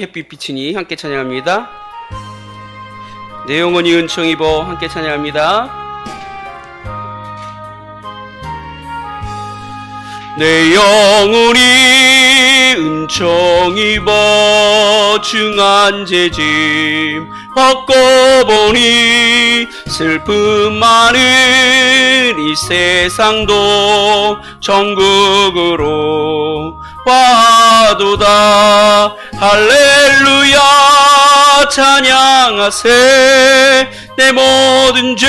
햇빛 비치니 함께 찬양합니다. 내 영혼이 은총 입어 함께 찬양합니다. 내 영혼이 은총 입어 중한 죄짐 벗고보니 슬픔 많은 이 세상도 천국으로 와도다. 할렐루야 찬양하세. 내 모든 죄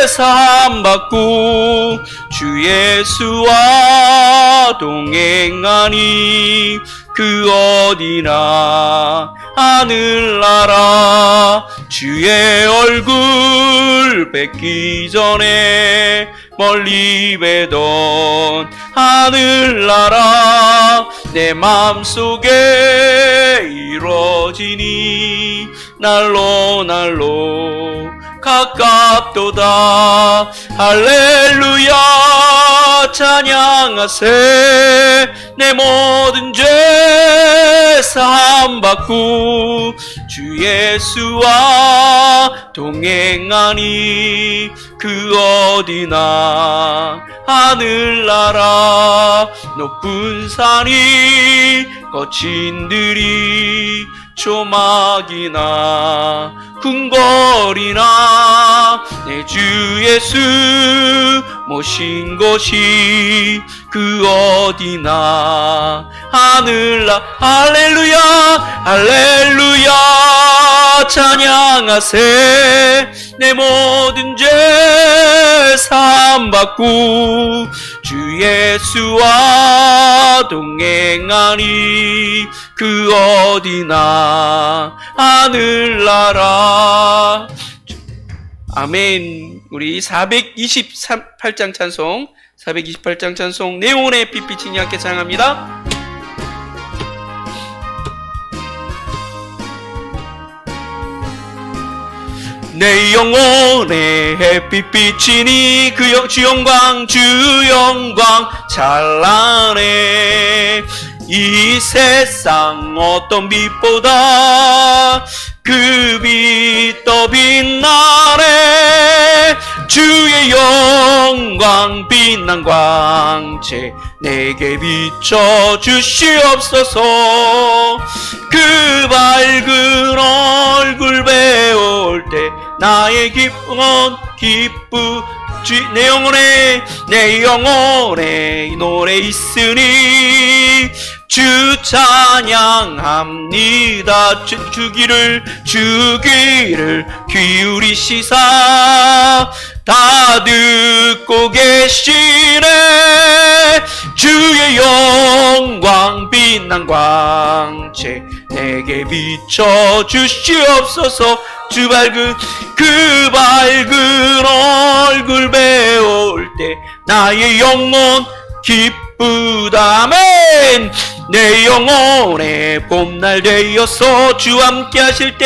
사함받고 주 예수와 동행하니 그 어디나 하늘나라. 주의 얼굴 뵙기 전에 멀리 뵈던 하늘나라 내 마음속에 이루어지니 날로 날로 가깝도다. 할렐루야 찬양하세. 내 모든 죄 사함받고 주 예수와 동행하니 그 어디나 하늘나라. 높은 산이 거친 들이 조막이나 궁궐이나 내 주 예수 모신 곳이 그 어디나 하늘나. 할렐루야 할렐루야 찬양하세. 내 모든 죄 사함받고 주 예수와 동행하니 그 어디나 하늘나라. 아멘. 우리 428장 찬송, 428장 찬송 내 영혼의 빛비치니 함께 찬양합니다. 내 영혼의 햇빛 비치니 그 주 영광 주 영광 찬란해. 이 세상 어떤 빛보다 그 빛 더 빛나네. 주의 영광 빛난 광채 내게 비춰 주시옵소서. 그 밝은 얼굴 배울 때 나의 기쁨은 내 영혼에 노래 있으니 주 찬양합니다. 주기를 기울이시사 다 듣고 계시네. 주의 영광 빛난 광채 내게 비춰 주시옵소서. 그 밝은 얼굴 배울 때 나의 영혼 기쁘다. 아멘. 내 영혼의 봄날 되어서 주 함께 하실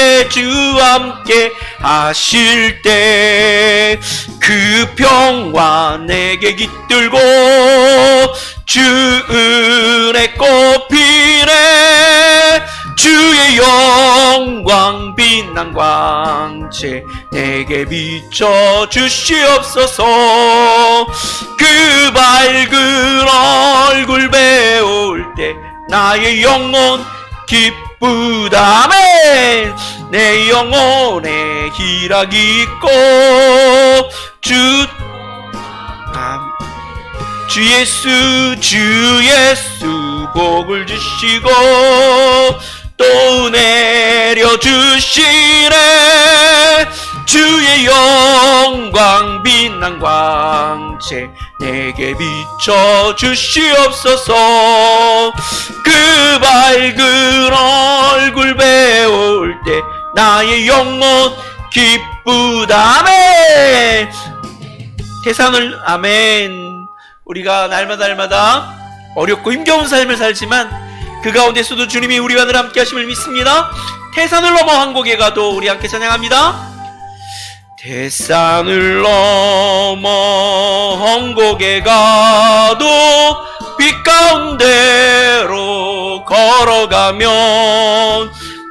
때 그 평화 내게 깃들고 주 은혜 꽃피네. 주의 영광 빛난 광채 내게 비춰 주시옵소서. 그 밝은 얼굴 배울 때 나의 영혼 기쁘다. 아멘. 내 영혼에 희락이 있고 주 예수 복을 주시고 또 내려주시네. 주의 영광 빛난 광채 내게 비춰 주시옵소서. 그 밝은 얼굴 배울 때 나의 영혼 기쁘다. 아멘. 태산을 아멘. 우리가 날마다 어렵고 힘겨운 삶을 살지만 그 가운데서도 주님이 우리와 늘 함께 하심을 믿습니다. 태산을 넘어 한곡에 가도 우리 함께 찬양합니다. 태산을 넘어 한곡에 가도 빛 가운데로 걸어가면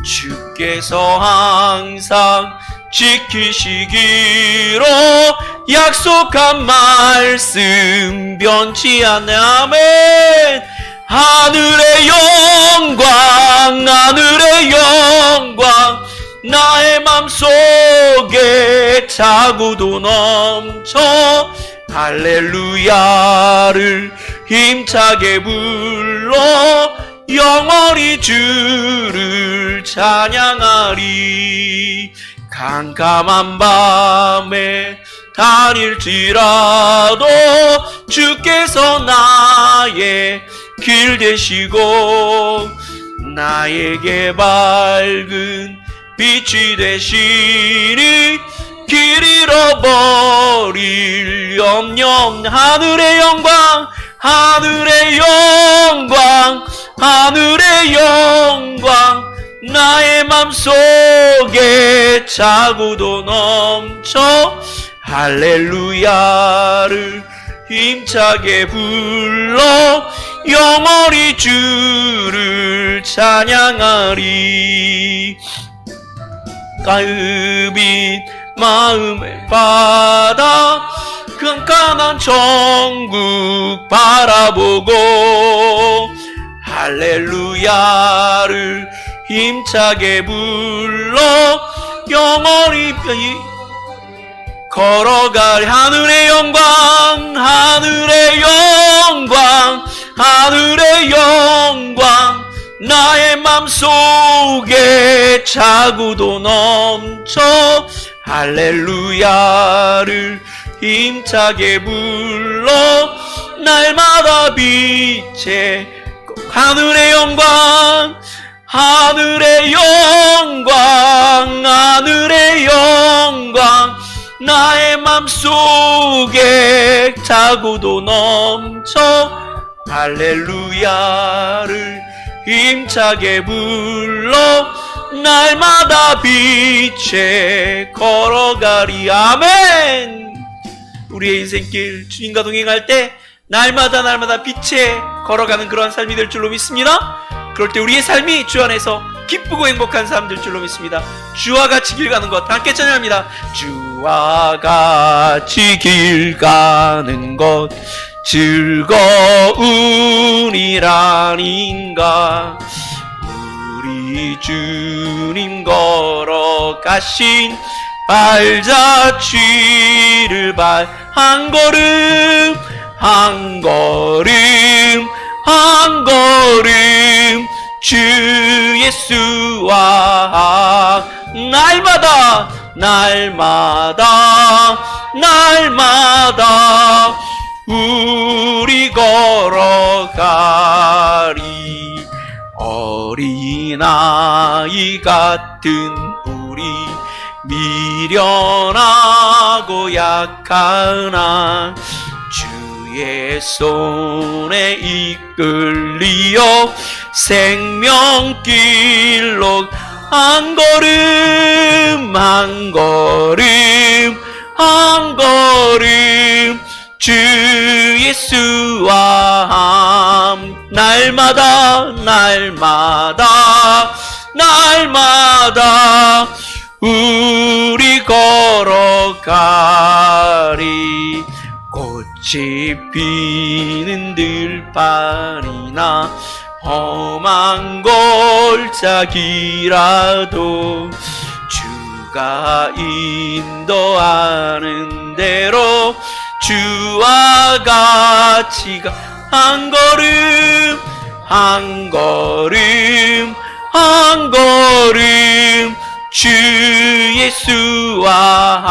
주께서 항상 지키시기로 약속한 말씀 변치 않네. 아멘. 하늘의 영광, 하늘의 영광, 나의 맘속에 자구도 넘쳐 할렐루야를 힘차게 불러 영원히 주를 찬양하리. 캄캄한 밤에 다닐지라도 주께서 나의 길 되시고 나에게 밝은 빛이 되시니 길 잃어버릴 염려 없는 하늘의 영광, 하늘의 영광, 하늘의 영광, 나의 맘속에 자구도 넘쳐 할렐루야를 힘차게 불러 영원히 주를 찬양하리. 가을빛 마음의 바다 깜깜한 천국 바라보고 할렐루야를 힘차게 불러 영원히 걸어갈 하늘의 영광, 하늘의 영광, 하늘의 영광, 나의 맘속에 자구도 넘쳐 할렐루야를 힘차게 불러 날마다 빛에 하늘의 영광, 하늘의 영광, 하늘의 영광, 나의 맘속에 자구도 넘쳐 할렐루야를 힘차게 불러 날마다 빛에 걸어가리. 아멘. 우리의 인생길 주님과 동행할 때 날마다 빛에 걸어가는 그런 삶이 될 줄로 믿습니다. 그럴 때 우리의 삶이 주 안에서 기쁘고 행복한 삶 될 줄로 믿습니다. 주와 같이 길 가는 것 함께 찬양합니다. 주와 같이 길 가는 것 즐거운이라닌가. 우리 주님 걸어가신 발자취를 한 걸음 한 걸음 한 걸음 주 예수와 날마다 우리 걸어가리. 어린아이 같은 우리 미련하고 약하나 주의 손에 이끌리어 생명길로 한 걸음 한 걸음 한 걸음 주 예수와 날마다 우리 걸어가리. 꽃이 피는 들판이나 험한 골짜기라도 주가 인도하는 대로 주와 같이 한 걸음 한 걸음 한 걸음 주 예수와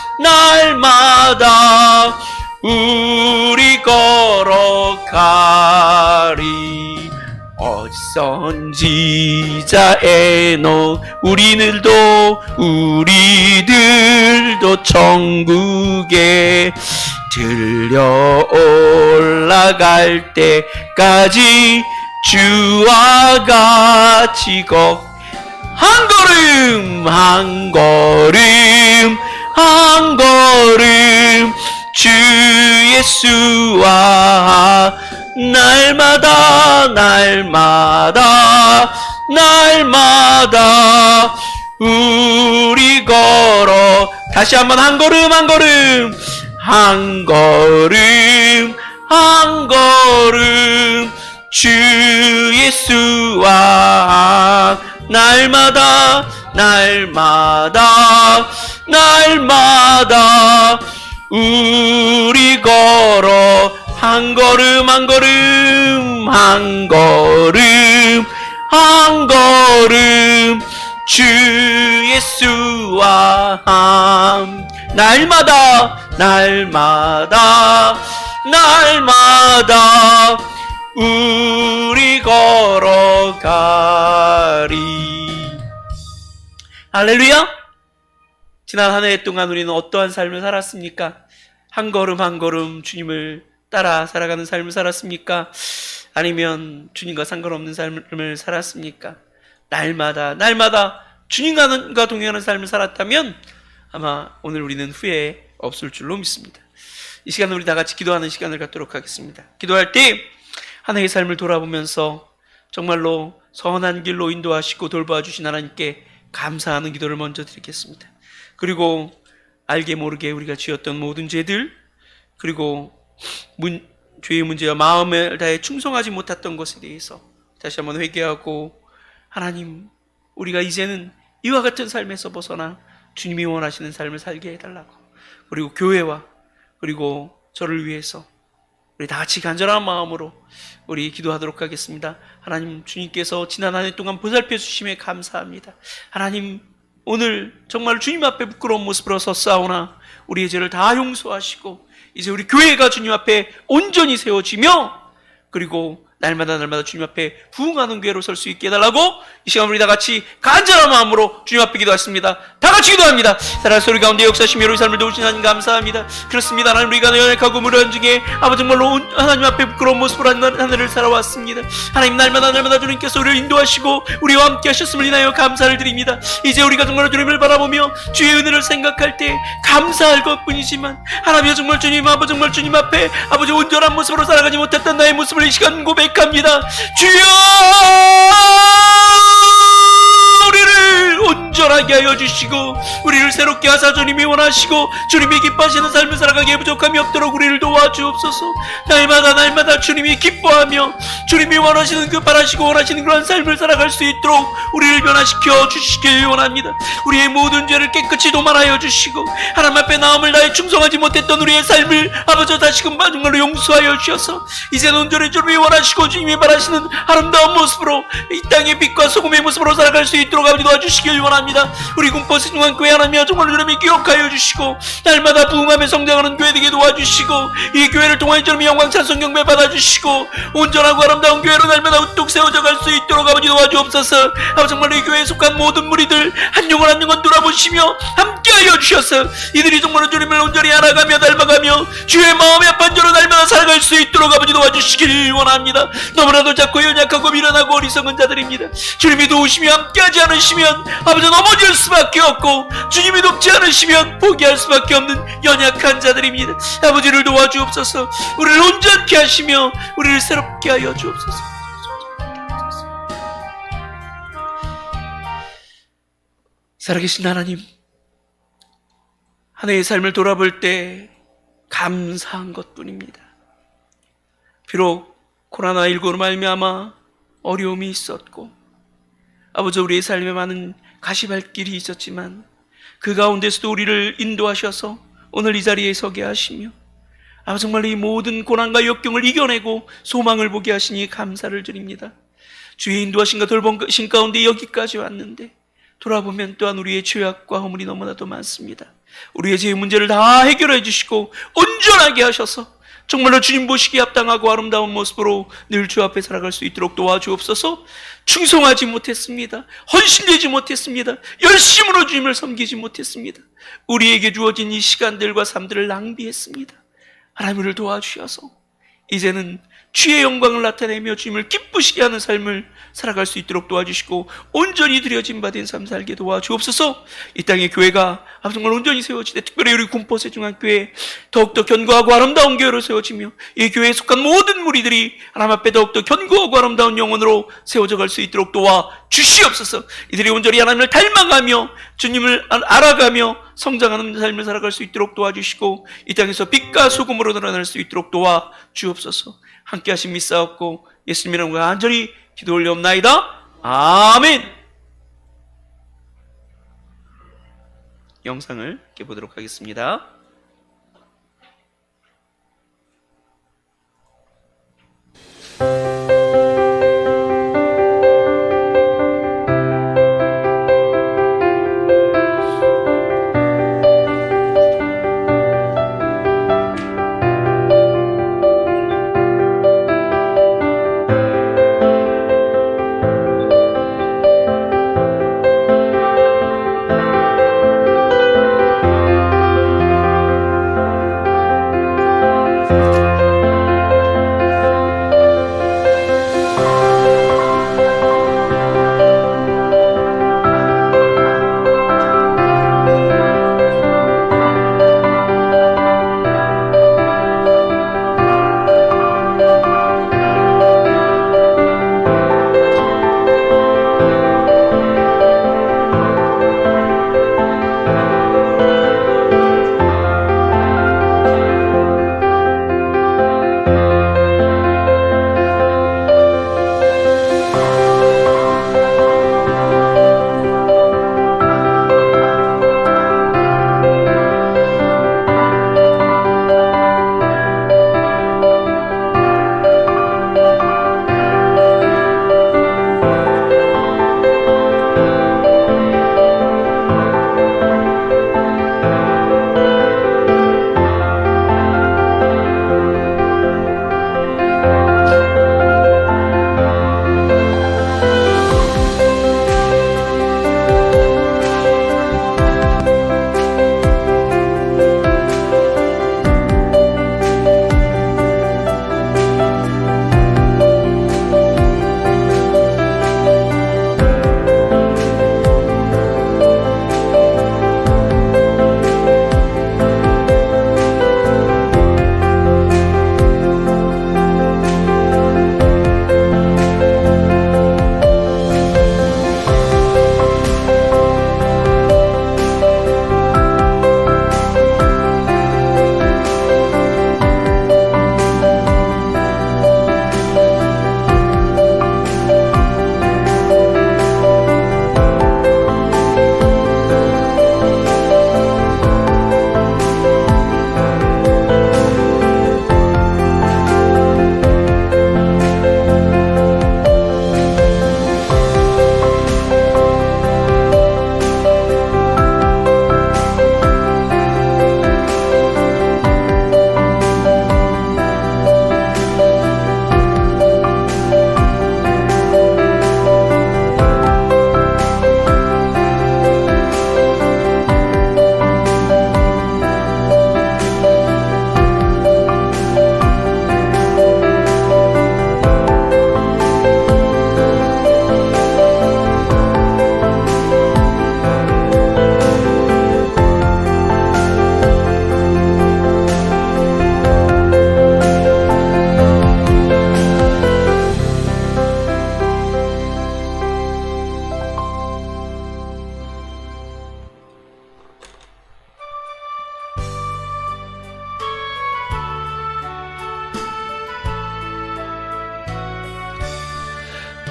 날마다 우리 걸어가리. 어디선지 에노 우리들도 천국에 들려 올라갈 때까지 주와 같이 한 걸음 한 걸음 한 걸음 주 예수와 날마다 날마다 날마다 우리 걸어 다시 한번 한 걸음 한 걸음 한 걸음 한 걸음 주 예수와 날마다 날마다 날마다 우리 걸어 한 걸음 한 걸음 한 걸음 한 걸음 주 예수와 날마다 날마다 날마다 우리 걸어가리. 할렐루야. 지난 한 해 동안 우리는 어떠한 삶을 살았습니까? 한 걸음 한 걸음 주님을 따라 살아가는 삶을 살았습니까? 아니면 주님과 상관없는 삶을 살았습니까? 날마다 날마다 주님과 동행하는 삶을 살았다면 아마 오늘 우리는 후회 없을 줄로 믿습니다. 이 시간은 우리 다 같이 기도하는 시간을 갖도록 하겠습니다. 기도할 때 한 해의 삶을 돌아보면서 정말로 선한 길로 인도하시고 돌봐 주신 하나님께 감사하는 기도를 먼저 드리겠습니다. 그리고 알게 모르게 우리가 지었던 모든 죄들, 그리고 죄의 문제와 마음을 다해 충성하지 못했던 것에 대해서 다시 한번 회개하고, 하나님, 우리가 이제는 이와 같은 삶에서 벗어나 주님이 원하시는 삶을 살게 해달라고, 그리고 교회와 그리고 저를 위해서 우리 다 같이 간절한 마음으로 우리 기도하도록 하겠습니다. 하나님, 주님께서 지난 한 해 동안 보살펴 주심에 감사합니다. 하나님, 오늘 정말 주님 앞에 부끄러운 모습으로 섰사오나 우리의 죄를 다 용서하시고 이제 우리 교회가 주님 앞에 온전히 세워지며, 그리고 날마다 날마다 주님 앞에 부흥하는 교회로 설 수 있게 해달라고 이 시간 우리 다 같이 간절한 마음으로 주님 앞에 기도하십니다. 다 같이 기도합니다. 사랑의 소리 가운데 역사하시며 우리 삶을 도우신 하나님 감사합니다. 그렇습니다. 하나님, 우리가 연약하고 무료한 중에 아버지 정말로 하나님 앞에 부끄러운 모습으로 한 해를 살아왔습니다. 하나님, 날마다 날마다 주님께서 우리를 인도하시고 우리와 함께 하셨음을 인하여 감사를 드립니다. 이제 우리가 정말 주님을 바라보며 주의 은혜를 생각할 때 감사할 것뿐이지만, 하나님 정말 주님, 아버지 정말 주님 앞에 아버지 온전한 모습으로 살아가지 못했던 나의 모습을 이 시간 고백합니다. 주여, 우리를 온전하게 하여 주시고 우리를 새롭게 하사 주님이 원하시고 주님이 기뻐하시는 삶을 살아가기에 부족함이 없도록 우리를 도와주옵소서. 날마다 날마다 주님이 기뻐하며 주님이 원하시는 그 바라시고 원하시는 그런 삶을 살아갈 수 있도록 우리를 변화시켜 주시길 원합니다. 우리의 모든 죄를 깨끗이 도말하여 주시고 하나님 앞에 마음을 다해 충성하지 못했던 우리의 삶을 아버지 다시금 정말로 용서하여 주셔서 이제는 온전히 주님이 원하시고 주님이 바라시는 아름다운 모습으로 이 땅의 빛과 소금의 모습으로 살아갈 수 있도록 아버지 도와주시길 원합니다. 우리 군포스 중앙교회 하나님이여 정말 주님이 기억하여 주시고 날마다 부흥하며 성장하는 교회 되게 도와주시고 이 교회를 통하여 주님이 영광 찬송 경배 받아주시고 온전하고 아름다운 교회로 날마다 우뚝 세워져 갈 수 있도록 아버지 도와주옵소서. 아버지 정말 이 교회에 속한 모든 무리들 한 영혼 한 영혼 돌아보시며 함께하여 주셔서 이들이 정말 주님을 온전히 알아가며 닮아가며 주의 마음의 합반대로 날마다 살아갈 수 있도록 아버지 도와주시길 원합니다. 너무나도 작고 연약하고 미련하고 어리석은 자들입니다. 주님이 도우시며 함께하지 않으시면 아버지 넘어질 수밖에 없고 주님이 돕지 않으시면 포기할 수밖에 없는 연약한 자들입니다. 아버지를 도와주옵소서. 우리를 온전케 하시며 우리를 새롭게 하여 주옵소서. 살아계신 하나님, 한 해의 삶을 돌아볼 때 감사한 것뿐입니다. 비록 코로나19로 말미암아 어려움이 있었고 아버지 우리의 삶에 많은 가시밭길이 있었지만 그 가운데서도 우리를 인도하셔서 오늘 이 자리에 서게 하시며 아버지 정말 이 모든 고난과 역경을 이겨내고 소망을 보게 하시니 감사를 드립니다. 주의 인도하심과 돌보신 가운데 여기까지 왔는데 돌아보면 또한 우리의 죄악과 허물이 너무나도 많습니다. 우리의 죄의 문제를 다 해결해 주시고 온전하게 하셔서 정말로 주님 보시기에 합당하고 아름다운 모습으로 늘 주 앞에 살아갈 수 있도록 도와주옵소서. 충성하지 못했습니다. 헌신되지 못했습니다. 열심으로 주님을 섬기지 못했습니다. 우리에게 주어진 이 시간들과 삶들을 낭비했습니다. 하나님, 우리를 도와주셔서 이제는 주의 영광을 나타내며 주님을 기쁘시게 하는 삶을 살아갈 수 있도록 도와주시고 온전히 드려진 바 된 삶 살게 도와주옵소서. 이 땅의 교회가 정말 온전히 세워지되 특별히 우리 군포세중앙교회 더욱더 견고하고 아름다운 교회로 세워지며 이 교회에 속한 모든 무리들이 하나님 앞에 더욱더 견고하고 아름다운 영혼으로 세워져 갈 수 있도록 도와주시옵소서. 이들이 온전히 하나님을 닮아가며 주님을 알아가며 성장하는 삶을 살아갈 수 있도록 도와주시고 이 땅에서 빛과 소금으로 드러날 수 있도록 도와주옵소서. 함께 하신 믿사옵고 예수님 이름으로 간절히 기도 올려옵나이다. 아멘. 영상을 보도록 하겠습니다.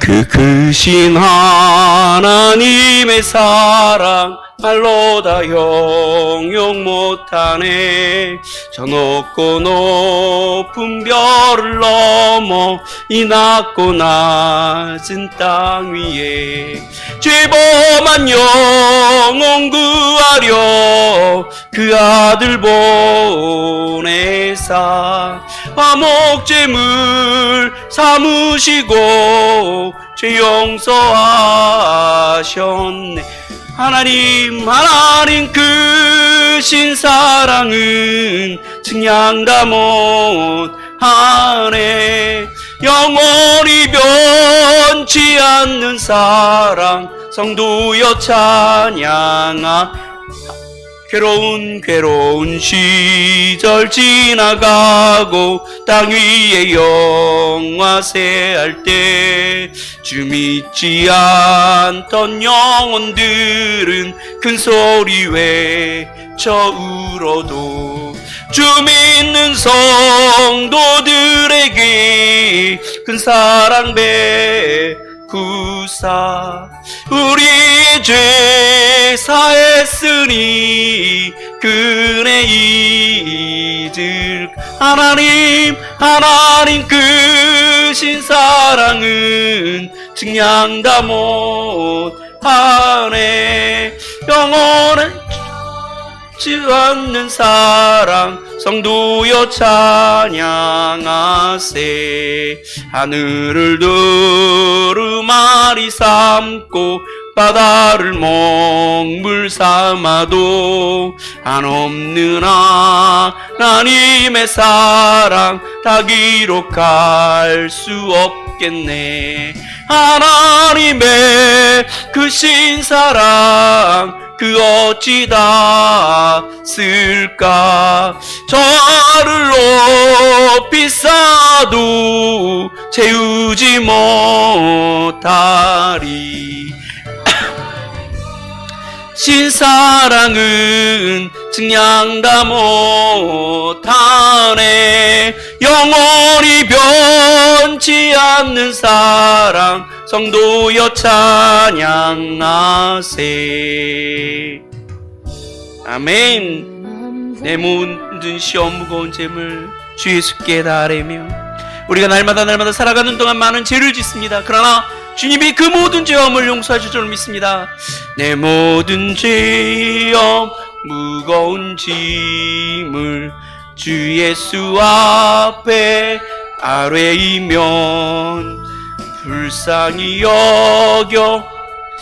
그 크신 하나님의 사랑 말로 다 형용 못하네. 저 높고 높은 별을 넘어 이 낮고 낮은 땅 위에 죄범한 영혼 구하려 그 아들 보내사 화목제물 삼으시고 죄 용서하셨네. 하나님 크신 사랑은 증량다 못하네. 영원히 변치 않는 사랑 성도여 찬양하. 괴로운 시절 지나가고 땅 위에 영화세할 때 주 믿지 않던 영혼들은 큰 소리 외쳐 울어도 주 믿는 성도들에게 큰 사랑 베푸사 우리의 죄 사했으니 그네 잊을 하나님 크신 사랑은 증량 다 못하네. 영원하지 않는 사랑 성도여 찬양하세. 하늘을 두루마리 삼고 바다를 먹물 삼아도 한없는 하나님의 사랑 다 기록할 수 없겠네. 하나님의 크신 사랑 그 어찌 다 쓸까. 저를 높이 쌓아도 채우지 못하리. 신사랑은 증량 다 못하네. 영원히 변치 않는 사랑 성도여 찬양하세. 아멘. 내 모든 시험 무거운 짐을 주 예수께 다 아뢰며 우리가 날마다 살아가는 동안 많은 죄를 짓습니다. 그러나 주님이 그 모든 죄업을 용서하실 줄 믿습니다. 내 모든 죄업 무거운 짐을 주 예수 앞에 아뢰이면 불쌍히 여겨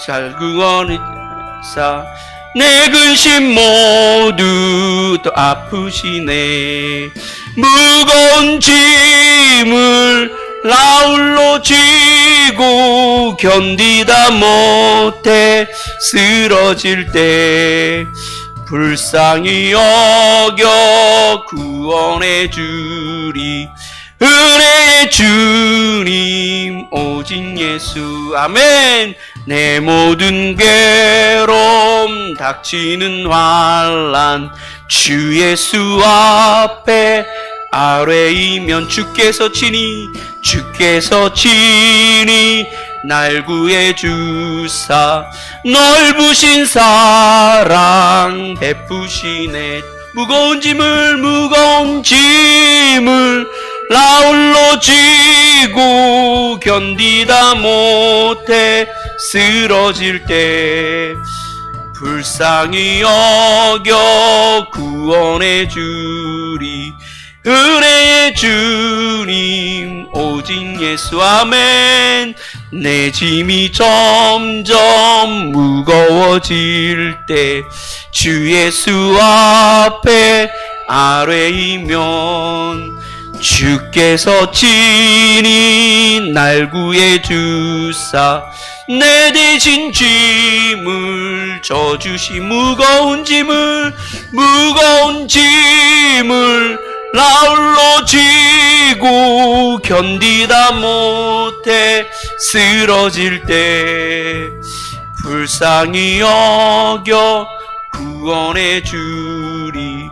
잘 구원하사 내 근심 모두 또 아프시네. 무거운 짐을 나홀로 쥐고 견디다 못해 쓰러질 때 불쌍히 여겨 구원해 주리. 은혜의 주님 오직 예수. 아멘. 내 모든 괴로움 닥치는 환난 주 예수 앞에 아뢰이면 주께서 친히 날 구해 주사 넓으신 사랑 베푸시네. 무거운 짐을 나홀로 쥐고 견디다 못해 쓰러질 때 불쌍히 여겨 구원해 주리. 은혜의 주님 오직 예수. 아멘. 내 짐이 점점 무거워질 때 주 예수 앞에 아뢰이면 주께서 친히 날 구해 주사 내 대신 짐을 져주시. 무거운 짐을 나홀로 쥐고 견디다 못해 쓰러질 때 불쌍히 여겨 구원해 주리.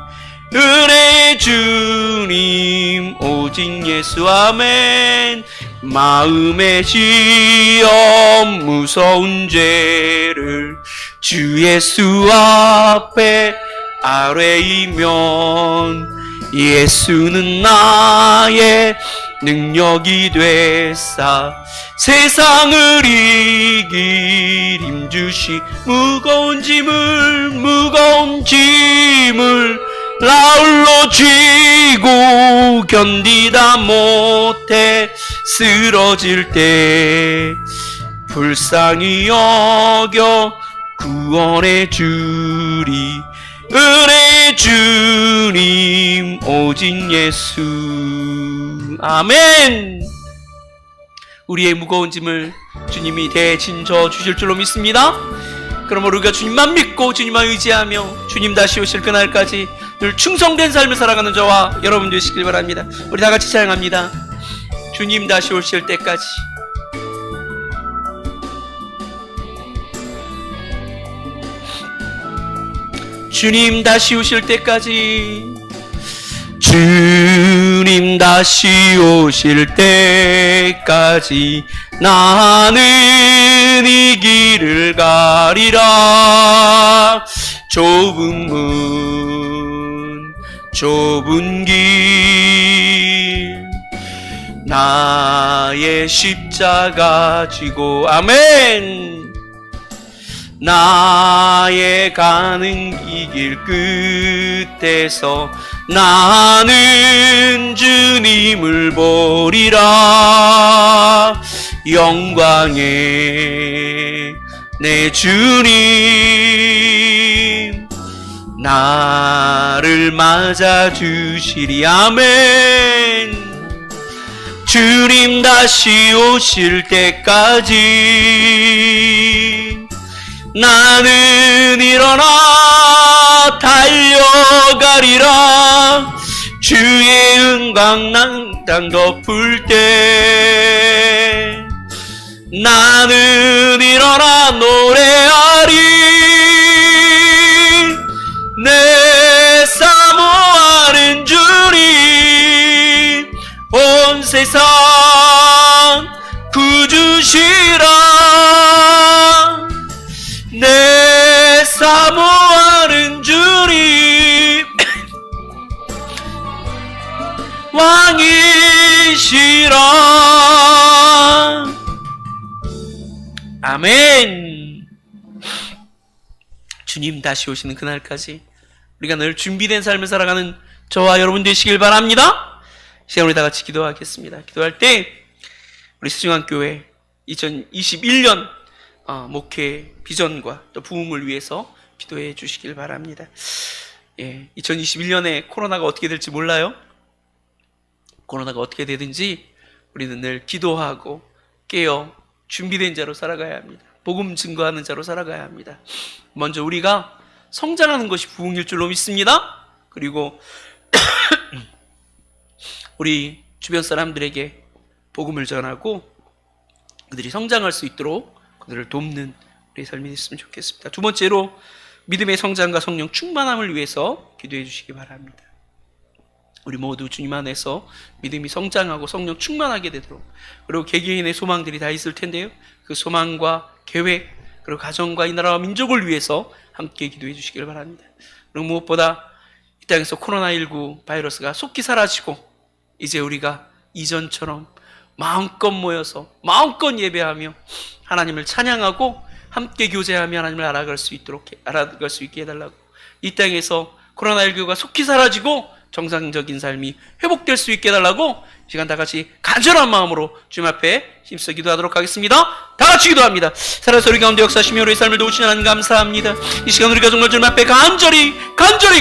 은혜의 주님 오직 예수. 아멘. 마음의 시험 무서운 죄를 주 예수 앞에 아뢰이면 예수는 나의 능력이 되사 세상을 이길 힘주시. 무거운 짐을 나홀로 쥐고 견디다 못해 쓰러질 때 불쌍히 여겨 구원해 주리. 은혜의 주님 오직 예수. 아멘. 우리의 무거운 짐을 주님이 대진저 주실 줄로 믿습니다. 그러므로 우리가 주님만 믿고 주님만 의지하며 주님 다시 오실 그날까지 늘 충성된 삶을 살아가는 저와 여러분 되시길 바랍니다. 우리 다 같이 찬양합니다. 주님 다시 오실 때까지. 주님 다시 오실 때까지. 주님 다시 오실 때까지 나는 이 길을 가리라. 좁은 문 좁은 길 나의 십자가 지고 아멘. 나의 가는 이 길 끝에서 나는 주님을 보리라. 영광의 내 주님 나를 맞아주시리. 아멘. 주님 다시 오실 때까지 나는 일어나 달려가리라. 주의 은광 땅 덮을 때 나는 일어나 노래하리. 내 사모하는 주님 온 세상 구주시라. 내 사모하는 주님 왕이시라. 아멘. 주님 다시 오시는 그날까지 우리가 늘 준비된 삶을 살아가는 저와 여러분 되시길 바랍니다. 시간 우리 다 같이 기도하겠습니다. 기도할 때 우리 수중한교회 2021년 목회 비전과 또 부흥을 위해서 기도해 주시길 바랍니다. 2021년에 코로나가 어떻게 될지 몰라요. 코로나가 어떻게 되든지 우리는 늘 기도하고 깨어 준비된 자로 살아가야 합니다. 복음 증거하는 자로 살아가야 합니다. 먼저 우리가 성장하는 것이 부흥일 줄로 믿습니다. 그리고 우리 주변 사람들에게 복음을 전하고 그들이 성장할 수 있도록 그들을 돕는 우리의 삶이 됐으면 좋겠습니다. 두 번째로 믿음의 성장과 성령 충만함을 위해서 기도해 주시기 바랍니다. 우리 모두 주님 안에서 믿음이 성장하고 성령 충만하게 되도록, 그리고 개개인의 소망들이 다 있을 텐데요, 그 소망과 계획, 그리고 가정과 이 나라와 민족을 위해서 함께 기도해 주시길 바랍니다. 그리고 무엇보다 이 땅에서 코로나19 바이러스가 속히 사라지고 이제 우리가 이전처럼 마음껏 모여서 마음껏 예배하며 하나님을 찬양하고 함께 교제하며 하나님을 알아갈 수 있게 해달라고, 이 땅에서 코로나19가 속히 사라지고 정상적인 삶이 회복될 수 있게 해달라고 이 시간 다 같이 간절한 마음으로 주님 앞에 힘써 기도하도록 하겠습니다. 다 같이 기도합니다. 살아서 우리 가운데 역사하시며 우리의 삶을 도우시는 하나님 감사합니다. 이 시간 우리가 정말 주님 앞에 간절히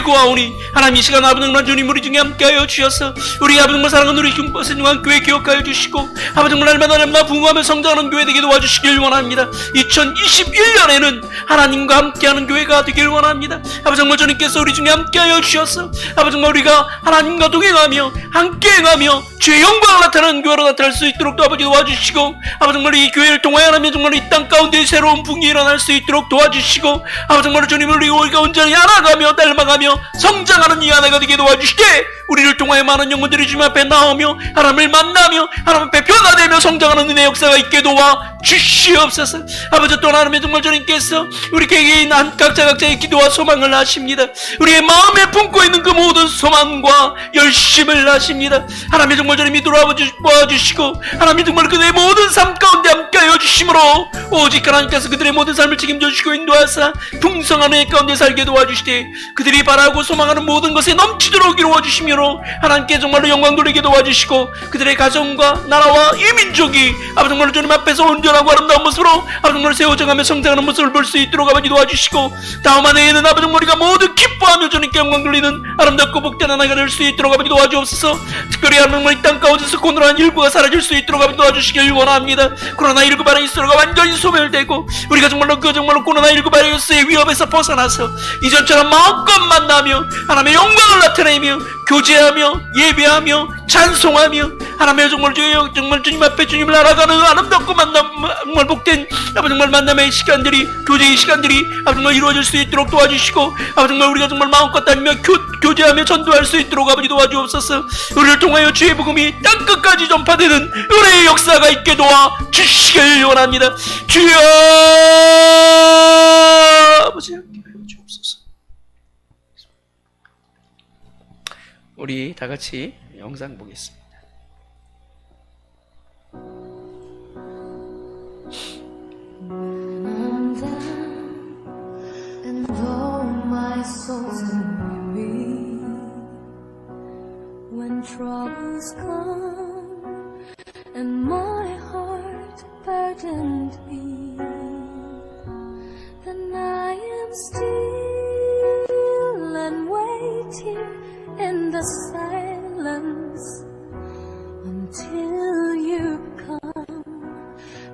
구하오니 하나님 이 시간 아버지 정말 주님 우리 중에 함께하여 주셔서 우리 아버지 정말 사랑하는 우리 중앙교회 기억하여 주시고 아버지 정말 날마다 부흥하며 성장하는 교회 되게 도와주시길 원합니다. 2021년에는 하나님과 함께하는 교회가 되길 원합니다. 아버지 정말 주님께서 우리 중에 함께하여 주셔서 아버지 정말 우리가 하나님과 동행하며 함께 행하며 주의 영광을 나타내는 교회로 나타날 수 있도록 또 아버지 도와주시고, 아버지 정말 이 교회를 통하여 하나님 정말 이 땅 가운데 새로운 붕이 일어날 수 있도록 도와주시고, 아버지 정말 주님을 우리가 온전히 알아가며 닮아가며 성장하는 이 하나가 되게 도와주시되, 우리를 통하여 많은 영혼들이 주님 앞에 나오며 하나님을 만나며 하나님 앞에 변화되며 성장하는 은혜의 역사가 있게 도와 주시옵소서. 아버지 또 하나님의 정말 주님께서 우리 개개인 각자의 기도와 소망을 아십니다. 우리의 마음에 품고 있는 그 모든 소망과 열심을 아십니다. 하나님의 정말 주님이 돌아와 주시고 하나님이 정말 그들의 모든 삶 가운데 함께하여 주심으로 오직 하나님께서 그들의 모든 삶을 책임져 주시고 인도하사 풍성한 의 가운데 살게 도와주시되, 그들이 바라고 소망하는 모든 것에 넘치도록 이루어 주시므로 하나님께 정말로 영광 돌리게 도와주시고, 그들의 가정과 나라와 이 민족이 아버지 정말로 주님 앞에서 온전히 온전하고 아름다운 모습으로 아버지 정말 세워져가며 성장하는 모습을 볼 수 있도록 아버지 도와주시고, 다음 한 해에는 아버지 정말 우리가 모두 기뻐하며 주님께 영광 돌리는 아름답고 복된 한 해가 될 수 있도록 아버지 도와주옵소서. 특별히 아버지 정말 이 땅 가운데서 고노란 일구가 사라질 수 있도록 아버지 도와주시길 원합니다. 코로나19 바이러스가 완전히 소멸되고 우리가 정말로 코로나19 바이러스의 위협에서 벗어나서 이전처럼 마음껏 만나며 하나님의 영광을 나타내며 교제하며 예배하며 찬송하며 하나님의 정말 주님 앞에 주님을 알아가는 아름답고 정말 복된 아버지 정말 만남의 시간들이, 교제의 시간들이 아버지 정말 이루어질 수 있도록 도와주시고, 아버지 정말 우리가 정말 마음껏 다니며 교제하며 전도할 수 있도록 아버지 도와주옵소서. 우리를 통하여 주의 복음이 땅 끝까지 전파되는 은혜의 역사가 있게 도와주시길 원합니다. 주여 아버지 함께 하여 주옵소서. 우리 다 같이 영상 보겠습니다. I'm down, and though my soul's weary, when troubles come and my heart burdened me, then I am still and wait here in the silence until you come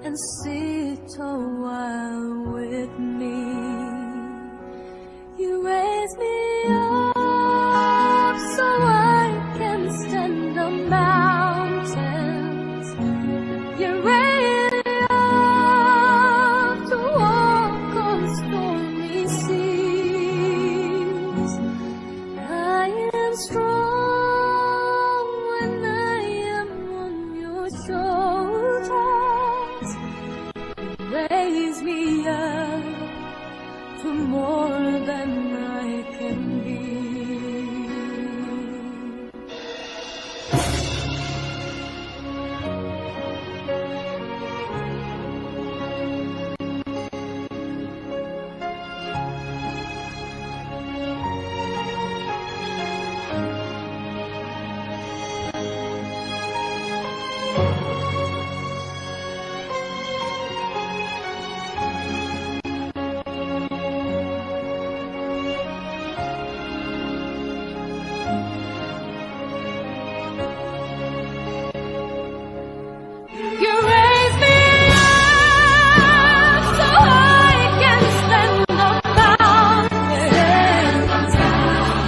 and sit a while with me. You raise me up so I can stand on mountains. You raise me up to walk on stormy seas. I am strong when I am on your shoulders. Raise me up to more than I can be. You raise me up so I can stand on mountains.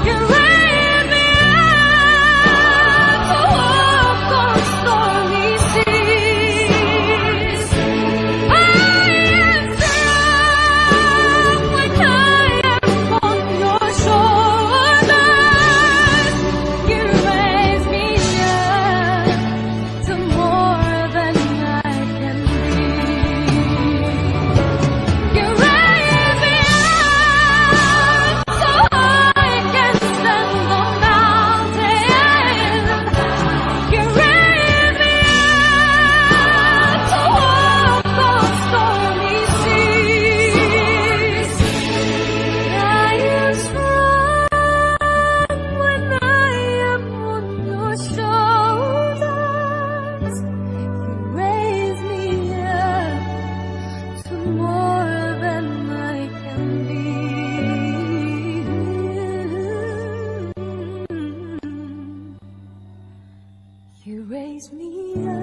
You raise me up to walk on stormy seas. I am strong when I am on your shoulders. You raise me up to more than I can be. You raise me up so I can stand on mountains. You raise me up to walk on stormy seas. I am strong when I am on your shoulders. You raise me up to more than I can be. You raise me up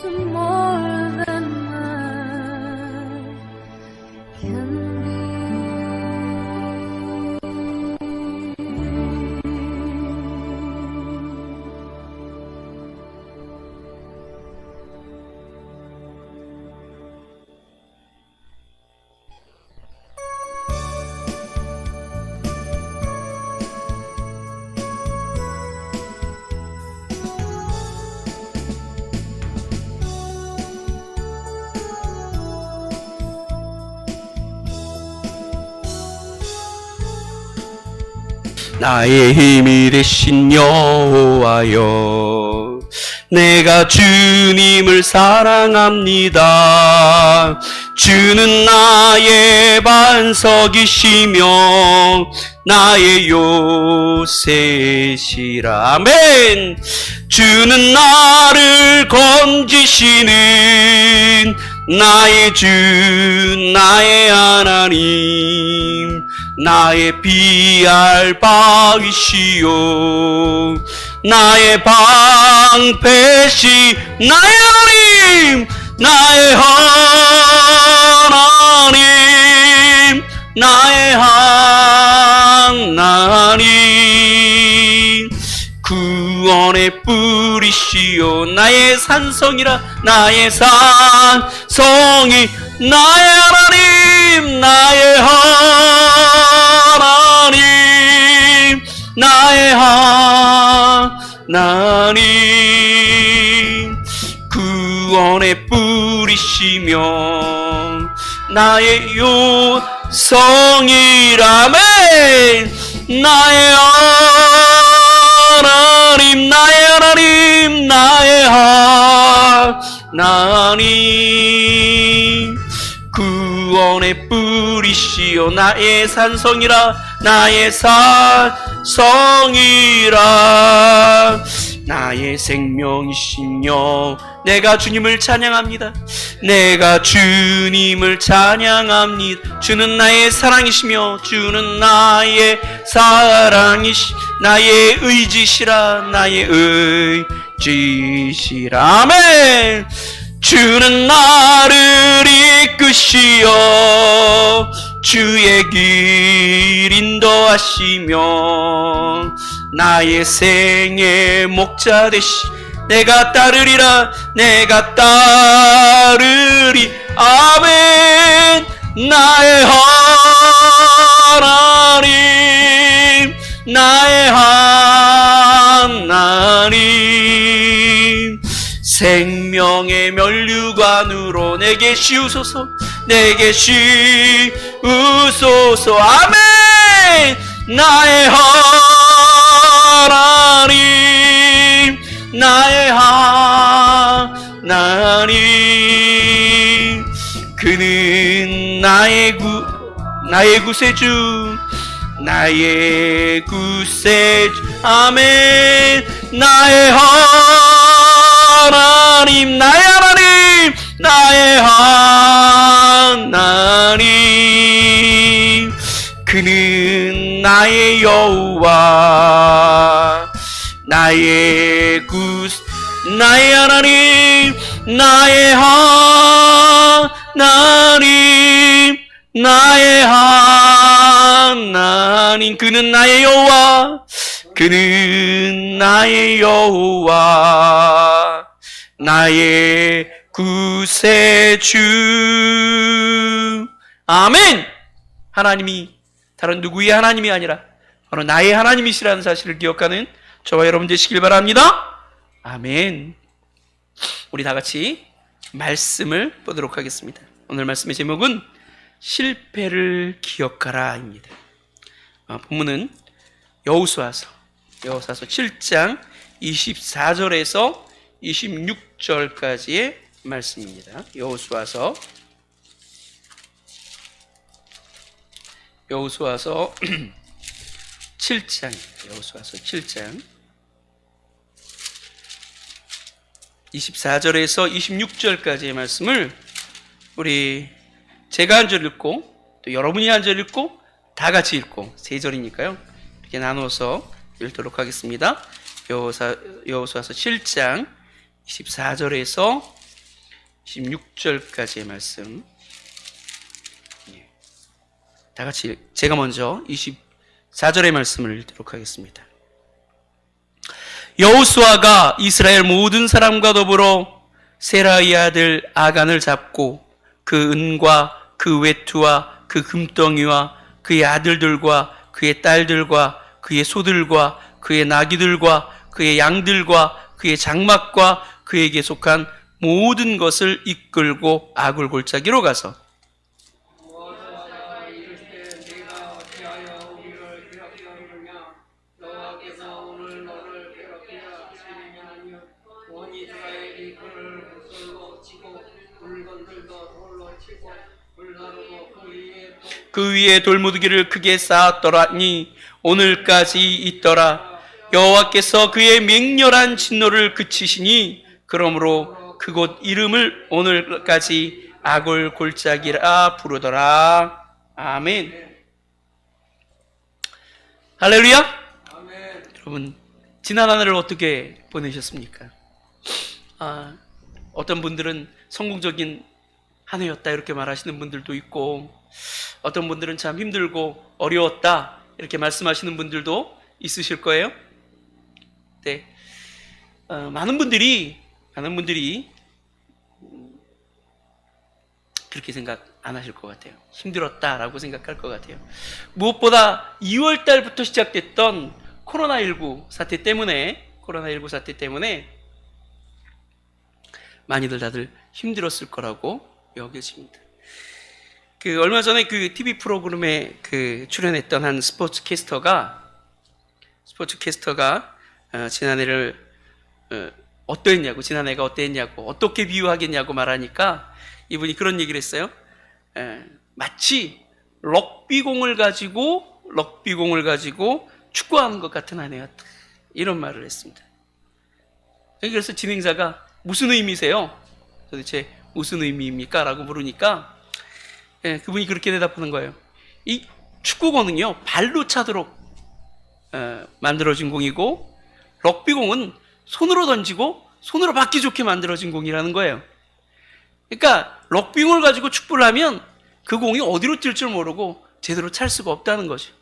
to more than I can 나의 힘이 되신 여호와여, 내가 주님을 사랑합니다. 주는 나의 반석이시며 나의 요새시라. 아멘. 주는 나를 건지시는 나의 주 나의 하나님 나의 피할 바위시요 나의 방패시 나의 하나님 나의 하나님 나의 하나님 구원의 뿌리시요 나의 산성이라 나의 산성이 나의 하나님 나의 하나님 나의 하나님 구원의 뿌리시며 나의 요성이라멘 나의 하나님 나의 하나님 나의 하나님 구원의 뿌리시요 나의 산성이라 나의 산성이라 나의 생명이시며 내가 주님을 찬양합니다. 내가 주님을 찬양합니다. 주는 나의 사랑이시며 주는 나의 사랑이시 나의 의지시라 나의 의지시라 아멘. 주는 나를 이끄시어 주의 길 인도하시며 나의 생의 목자 되시 내가 따르리라 내가 따르리 아멘. 나의 하나님 나의 하나님 생명의 면류관으로 내게 씌우소서 내게 씌우소서 아멘. 나의 하나님 나의 하나님 그는 나의 구세주 나의 구세주 아멘. 나의 하나님 나의 하나님 나의 하나님 그는 나의 여호와 나의 나의 하나님 나의 하나님 나의 하나님 그는 나의 여호와 그는 나의 여호와 나의 구세주 아멘. 하나님이 다른 누구의 하나님이 아니라 바로 나의 하나님이시라는 사실을 기억하는 저와 여러분 되시길 바랍니다. 아멘. 우리 다 같이 말씀을 보도록 하겠습니다. 오늘 말씀의 제목은 실패를 기억하라입니다. 본문은 여호수아서 7장 24절에서 26절까지의 말씀입니다. 여호수아서 7장입니다. 여호수아서 7장 24절에서 26절까지의 말씀을 우리 제가 한 절 읽고 또 여러분이 한 절 읽고 다 같이 읽고 세 절이니까요. 이렇게 나눠서 읽도록 하겠습니다. 여호수아서 7장 24절에서 26절까지의 말씀. 다 같이 제가 먼저 24절의 말씀을 읽도록 하겠습니다. 여호수아가 이스라엘 모든 사람과 더불어 세라의 아들 아간을 잡고 그 은과 그 외투와 그 금덩이와 그의 아들들과 그의 딸들과 그의 소들과 그의 나귀들과 그의 양들과 그의 장막과 그에게 속한 모든 것을 이끌고 아굴 골짜기로 가서 그 위에 돌무더기를 크게 쌓았더라니 오늘까지 있더라. 여호와께서 그의 맹렬한 진노를 그치시니 그러므로 그곳 이름을 오늘까지 아골 골짜기라 부르더라. 아멘. 할렐루야. 여러분, 지난 한 해를 어떻게 보내셨습니까? 어떤 분들은 성공적인 한 해였다 이렇게 말하시는 분들도 있고, 어떤 분들은 참 힘들고 어려웠다 이렇게 말씀하시는 분들도 있으실 거예요. 네, 많은 분들이 그렇게 생각 안 하실 것 같아요. 힘들었다라고 생각할 것 같아요. 무엇보다 2월 달부터 시작됐던 코로나19 사태 때문에 많이들 다들 힘들었을 거라고 여겨집니다. 얼마 전에 TV 프로그램에 출연했던 한 스포츠 캐스터가 지난해를 지난해가 어땠냐고 어떻게 비유하겠냐고 말하니까 이분이 그런 얘기를 했어요. 마치 럭비공을 가지고 축구하는 것 같은 한 해였다, 이런 말을 했습니다. 그래서 진행자가 무슨 의미세요? 도대체 무슨 의미입니까? 라고 물으니까 그분이 그렇게 대답하는 거예요. 이 축구공은요, 발로 차도록 만들어진 공이고, 럭비공은 손으로 던지고 손으로 받기 좋게 만들어진 공이라는 거예요. 그러니까 럭비공을 가지고 축구를 하면 그 공이 어디로 뛸 줄 모르고 제대로 찰 수가 없다는 거죠.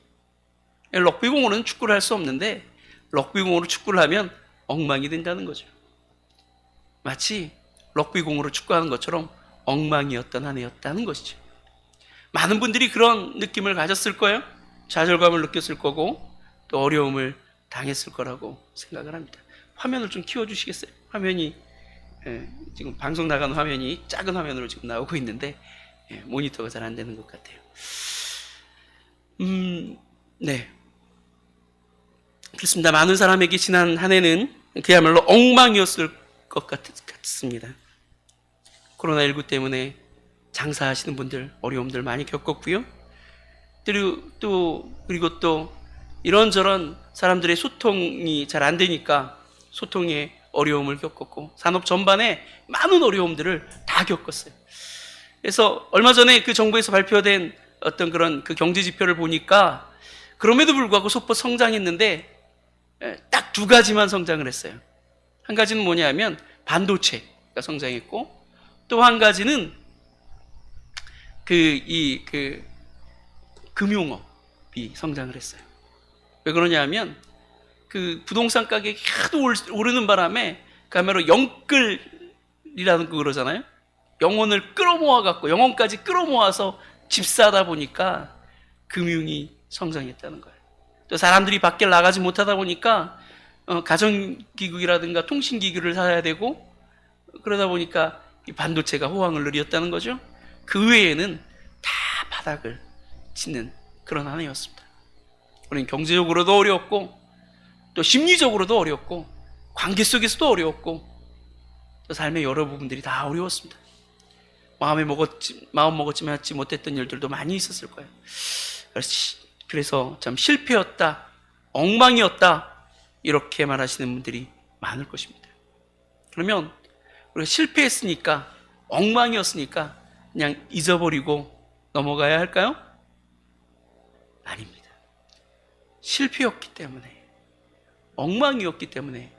럭비공으로는 축구를 할 수 없는데 럭비공으로 축구를 하면 엉망이 된다는 거죠. 마치 럭비공으로 축구하는 것처럼 엉망이었던 한 해였다는 것이죠. 많은 분들이 그런 느낌을 가졌을 거예요. 좌절감을 느꼈을 거고 또 어려움을 당했을 거라고 생각을 합니다. 화면을 좀 키워주시겠어요? 화면이 지금 방송 나가는 화면이 작은 화면으로 지금 나오고 있는데 모니터가 잘 안 되는 것 같아요. 네, 그렇습니다. 많은 사람에게 지난 한 해는 그야말로 엉망이었을 것 같습니다. 코로나19 때문에 장사하시는 분들 어려움들 많이 겪었고요. 그리고 또 이런저런 사람들의 소통이 잘 안 되니까 소통에 어려움을 겪었고, 산업 전반에 많은 어려움들을 다 겪었어요. 그래서 얼마 전에 정부에서 발표된 어떤 그런 경제 지표를 보니까 그럼에도 불구하고 소폭 성장했는데 딱 두 가지만 성장을 했어요. 한 가지는 뭐냐면 반도체가 성장했고, 또 한 가지는 금융업이 성장을 했어요. 왜 그러냐 하면 부동산 가격이 하도 오르는 바람에 그야말로 영끌이라는 거 그러잖아요. 영혼까지 끌어모아서 집 사다 보니까 금융이 성장했다는 거예요. 또 사람들이 밖에 나가지 못하다 보니까 가전기기라든가 통신기기를 사야 되고, 그러다 보니까 이 반도체가 호황을 누렸다는 거죠. 그 외에는 다 바닥을 치는 그런 한 해였습니다. 우리는 경제적으로도 어려웠고, 또 심리적으로도 어려웠고, 관계 속에서도 어려웠고, 또 삶의 여러 부분들이 다 어려웠습니다. 마음 먹었지만 하지 못했던 일들도 많이 있었을 거예요. 그래서 참 실패였다, 엉망이었다 이렇게 말하시는 분들이 많을 것입니다. 그러면 우리가 실패했으니까, 엉망이었으니까 그냥 잊어버리고 넘어가야 할까요? 아닙니다. 실패였기 때문에, 엉망이었기 때문에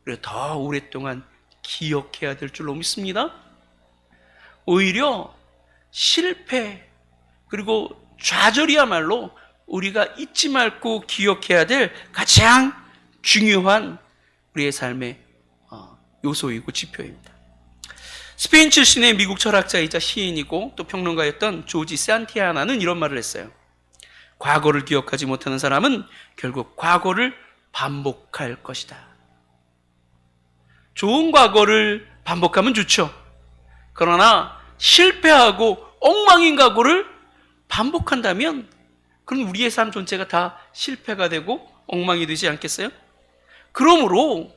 우리가 더 오랫동안 기억해야 될 줄로 믿습니다. 오히려 실패 그리고 좌절이야말로 우리가 잊지 말고 기억해야 될 가장 중요한 우리의 삶의 요소이고 지표입니다. 스페인 출신의 미국 철학자이자 시인이고 또 평론가였던 조지 산티아나는 이런 말을 했어요. 과거를 기억하지 못하는 사람은 결국 과거를 반복할 것이다. 좋은 과거를 반복하면 좋죠. 그러나 실패하고 엉망인 과거를 반복한다면 그럼 우리의 삶 전체가 다 실패가 되고 엉망이 되지 않겠어요? 그러므로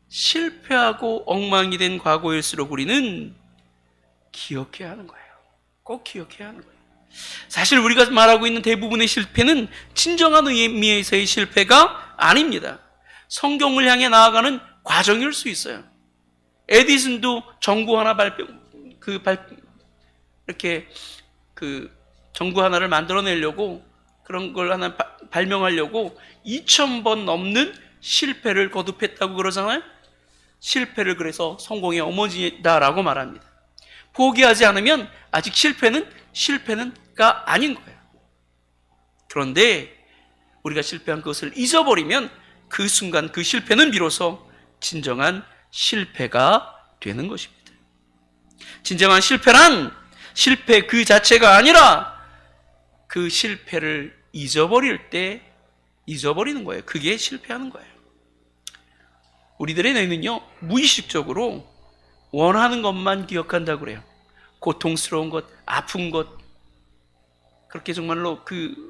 실패하고 엉망이 된 과거일수록 우리는 기억해야 하는 거예요. 꼭 기억해야 하는 거예요. 사실 우리가 말하고 있는 대부분의 실패는 진정한 의미에서의 실패가 아닙니다. 성경을 향해 나아가는 과정일 수 있어요. 에디슨도 전구 하나 이렇게 전구 하나를 만들어내려고, 그런 걸 하나 발명하려고 2000번 넘는 실패를 거듭했다고 그러잖아요. 실패를 그래서 성공의 어머니다라고 말합니다. 포기하지 않으면 아직 실패는가 아닌 거예요. 그런데 우리가 실패한 그것을 잊어버리면 그 순간 그 실패는 비로소 진정한 실패가 되는 것입니다. 진정한 실패란 실패 그 자체가 아니라 그 실패를 잊어버릴 때 잊어버리는 거예요. 그게 실패하는 거예요. 우리들의 뇌는요, 무의식적으로 원하는 것만 기억한다고 그래요. 고통스러운 것, 아픈 것, 그렇게 정말로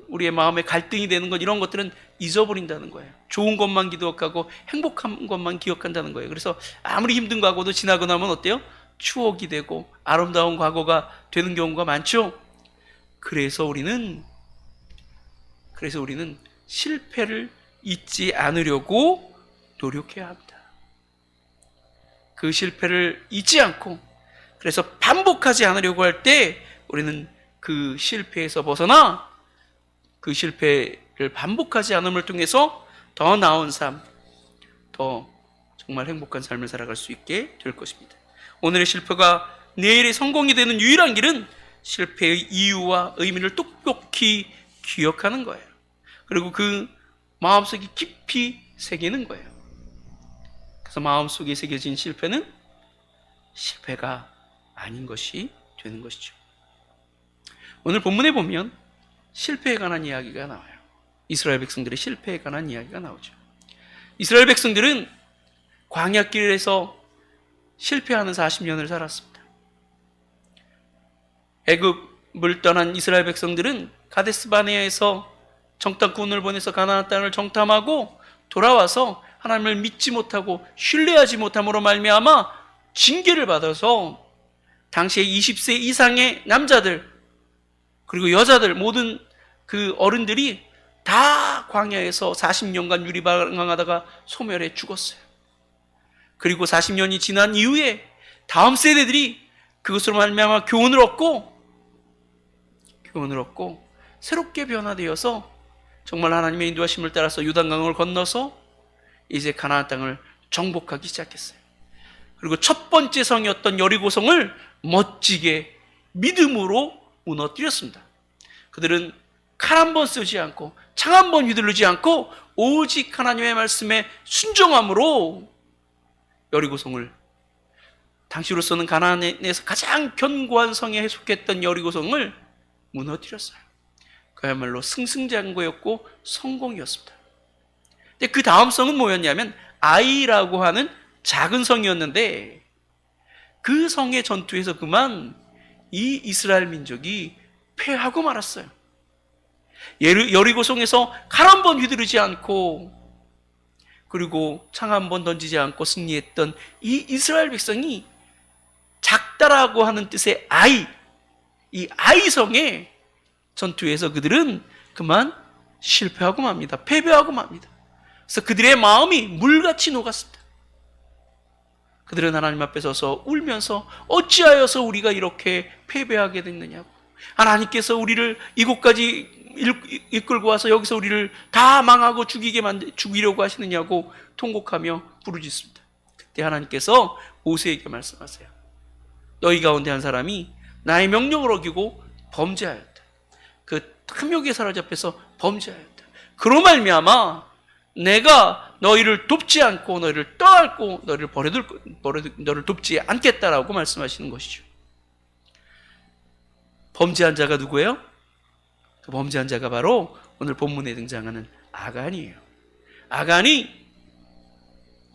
우리의 마음에 갈등이 되는 것, 이런 것들은 잊어버린다는 거예요. 좋은 것만 기억하고 행복한 것만 기억한다는 거예요. 그래서 아무리 힘든 과거도 지나고 나면 어때요? 추억이 되고 아름다운 과거가 되는 경우가 많죠. 그래서 우리는 실패를 잊지 않으려고 노력해야 합니다. 그 실패를 잊지 않고, 그래서 반복하지 않으려고 할 때 우리는 그 실패에서 벗어나 그 실패를 반복하지 않음을 통해서 더 나은 삶, 더 정말 행복한 삶을 살아갈 수 있게 될 것입니다. 오늘의 실패가 내일의 성공이 되는 유일한 길은 실패의 이유와 의미를 똑똑히 기억하는 거예요. 그리고 그 마음속에 깊이 새기는 거예요. 그래서 마음속에 새겨진 실패는 실패가 아닌 것이 되는 것이죠. 오늘 본문에 보면 실패에 관한 이야기가 나와요. 이스라엘 백성들의 실패에 관한 이야기가 나오죠. 이스라엘 백성들은 광야길에서 실패하는 40년을 살았습니다. 애굽을 떠난 이스라엘 백성들은 가데스바네아에서 정탐꾼을 보내서 가나안 땅을 정탐하고 돌아와서 하나님을 믿지 못하고 신뢰하지 못함으로 말미암아 징계를 받아서 당시에 20세 이상의 남자들 그리고 여자들, 모든 그 어른들이 다 광야에서 40년간 유리방황하다가 소멸해 죽었어요. 그리고 40년이 지난 이후에 다음 세대들이 그것으로 말미암아 교훈을 얻고 새롭게 변화되어서 정말 하나님의 인도하심을 따라서 요단강을 건너서 이제 가나안 땅을 정복하기 시작했어요. 그리고 첫 번째 성이었던 여리고성을 멋지게 믿음으로 무너뜨렸습니다. 그들은 칼 한 번 쓰지 않고 창 한 번 휘두르지 않고 오직 하나님의 말씀에 순종함으로 여리고성을, 당시로서는 가나안에서 가장 견고한 성에 속했던 여리고성을 무너뜨렸어요. 그야말로 승승장구였고 성공이었습니다. 근데 그 다음 성은 뭐였냐면 아이라고 하는 작은 성이었는데, 그 성의 전투에서 그만 이 이스라엘 민족이 패하고 말았어요. 여리고성에서 칼 한 번 휘두르지 않고 그리고 창 한 번 던지지 않고 승리했던 이 이스라엘 백성이 작다라고 하는 뜻의 아이, 이 아이성의 전투에서 그들은 그만 실패하고 맙니다. 패배하고 맙니다. 그래서 그들의 마음이 물같이 녹았습니다. 그들은 하나님 앞에 서서 울면서 어찌하여서 우리가 이렇게 패배하게 됐느냐고, 하나님께서 우리를 이곳까지 이끌고 와서 여기서 우리를 다 망하고 죽이려고 하시느냐고 통곡하며 부르짖습니다. 그때 하나님께서 모세에게 말씀하세요. 너희 가운데 한 사람이 나의 명령을 어기고 범죄하였다. 그 탐욕에 사로잡혀서 범죄하였다. 그로 말미암아 내가 너희를 돕지 않고 너희를 떠안고 너를 돕지 않겠다라고 말씀하시는 것이죠. 범죄한 자가 누구예요? 그 범죄한 자가 바로 오늘 본문에 등장하는 아간이에요. 아간이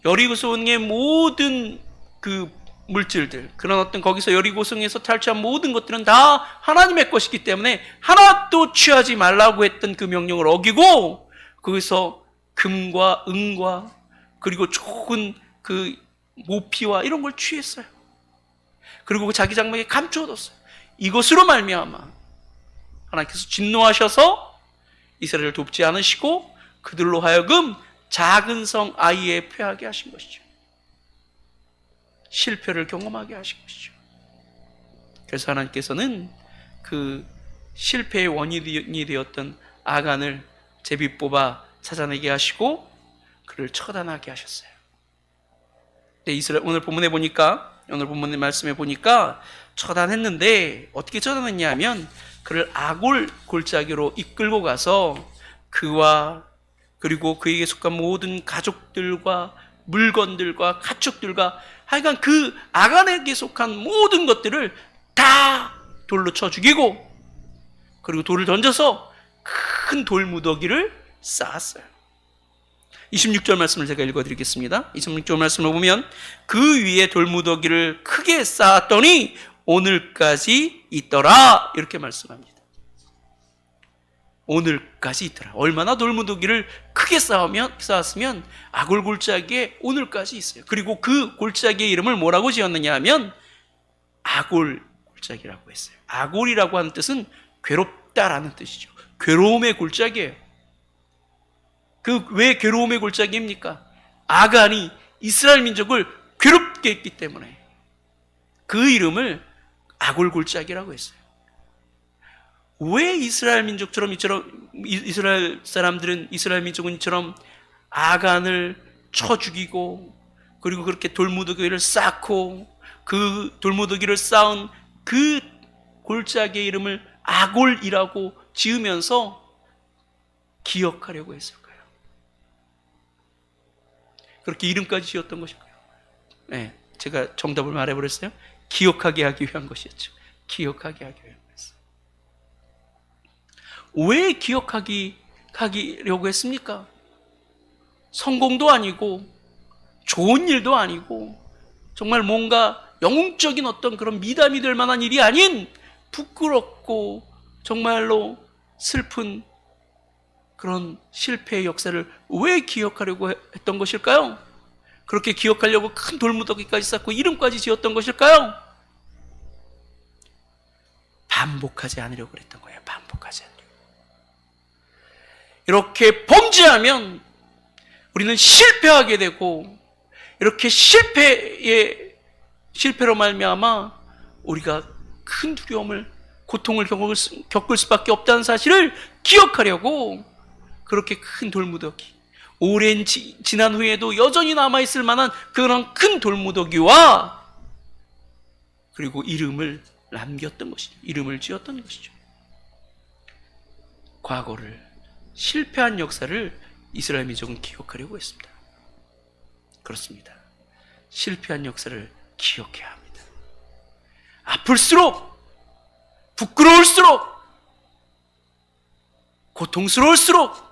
여리고성의 모든 그 물질들, 그런 어떤 거기서 여리고성에서 탈취한 모든 것들은 다 하나님의 것이기 때문에 하나도 취하지 말라고 했던 그 명령을 어기고 거기서 금과 은과 그리고 좋은 그 모피와 이런 걸 취했어요. 그리고 자기 장막에 감추어뒀어요. 이것으로 말미암아 하나님께서 진노하셔서 이스라엘을 돕지 않으시고 그들로 하여금 작은 성 아이에 패하게 하신 것이죠. 실패를 경험하게 하신 것이죠. 그래서 하나님께서는 그 실패의 원인이 되었던 아간을 제비 뽑아 찾아내게 하시고 그를 처단하게 하셨어요. 오늘 본문에 보니까, 오늘 본문의 말씀에 보니까 처단했는데 어떻게 처단했냐 하면 그를 아골 골짜기로 이끌고 가서 그와 그리고 그에게 속한 모든 가족들과 물건들과 가축들과 하여간 그 아간에게 속한 모든 것들을 다 돌로 쳐 죽이고 그리고 돌을 던져서 큰 돌무더기를 쌓았어요. 26절 말씀을 제가 읽어드리겠습니다. 26절 말씀을 보면 그 위에 돌무더기를 크게 쌓았더니 오늘까지 있더라 이렇게 말씀합니다. 오늘까지 있더라. 얼마나 돌무더기를 크게 쌓았으면 아골 골짜기에 오늘까지 있어요. 그리고 그 골짜기의 이름을 뭐라고 지었느냐 하면 아골 골짜기라고 했어요. 아골이라고 하는 뜻은 괴롭다라는 뜻이죠. 괴로움의 골짜기예요. 왜 괴로움의 골짜기입니까? 아간이 이스라엘 민족을 괴롭게 했기 때문에 그 이름을 아골 골짜기라고 했어요. 왜 이스라엘 민족처럼 이스라엘 사람들은 이스라엘 민족은 이처럼 아간을 쳐 죽이고 그리고 그렇게 돌무더기를 쌓고 그 돌무더기를 쌓은 그 골짜기의 이름을 아골이라고 지으면서 기억하려고 했을까요? 그렇게 이름까지 지었던 것일까요? 네, 제가 정답을 말해버렸어요. 기억하게 하기 위한 것이었죠. 기억하게 하기 위한 것이었어요. 왜 기억하려고 했습니까? 성공도 아니고 좋은 일도 아니고 정말 뭔가 영웅적인 어떤 그런 미담이 될 만한 일이 아닌 부끄럽고 정말로 슬픈 그런 실패의 역사를 왜 기억하려고 했던 것일까요? 그렇게 기억하려고 큰 돌무더기까지 쌓고 이름까지 지었던 것일까요? 반복하지 않으려고 그랬던 거예요. 반복하지 않으려고. 이렇게 범죄하면 우리는 실패하게 되고 이렇게 실패로 말미암아 우리가 큰 두려움을 고통을 겪을 수밖에 없다는 사실을 기억하려고 그렇게 큰 돌무더기, 오랜 지난 후에도 여전히 남아있을 만한 그런 큰 돌무더기와 그리고 이름을 남겼던 것이죠. 이름을 지었던 것이죠. 과거를, 실패한 역사를 이스라엘 민족은 기억하려고 했습니다. 그렇습니다. 실패한 역사를 기억해야 합니다. 아플수록, 부끄러울수록, 고통스러울수록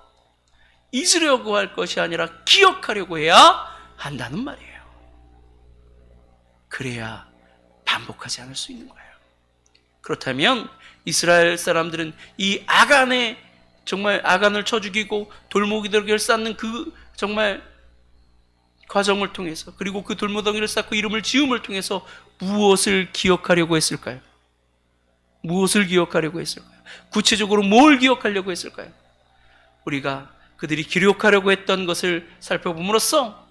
잊으려고 할 것이 아니라 기억하려고 해야 한다는 말이에요. 그래야 반복하지 않을 수 있는 거예요. 그렇다면 이스라엘 사람들은 이 아간에 정말 아간을 쳐 죽이고 돌무더기를 쌓는 그 정말 과정을 통해서 그리고 그 돌무더기를 쌓고 이름을 지음을 통해서 무엇을 기억하려고 했을까요? 무엇을 기억하려고 했을까요? 구체적으로 뭘 기억하려고 했을까요? 우리가 그들이 기록하려고 했던 것을 살펴봄으로써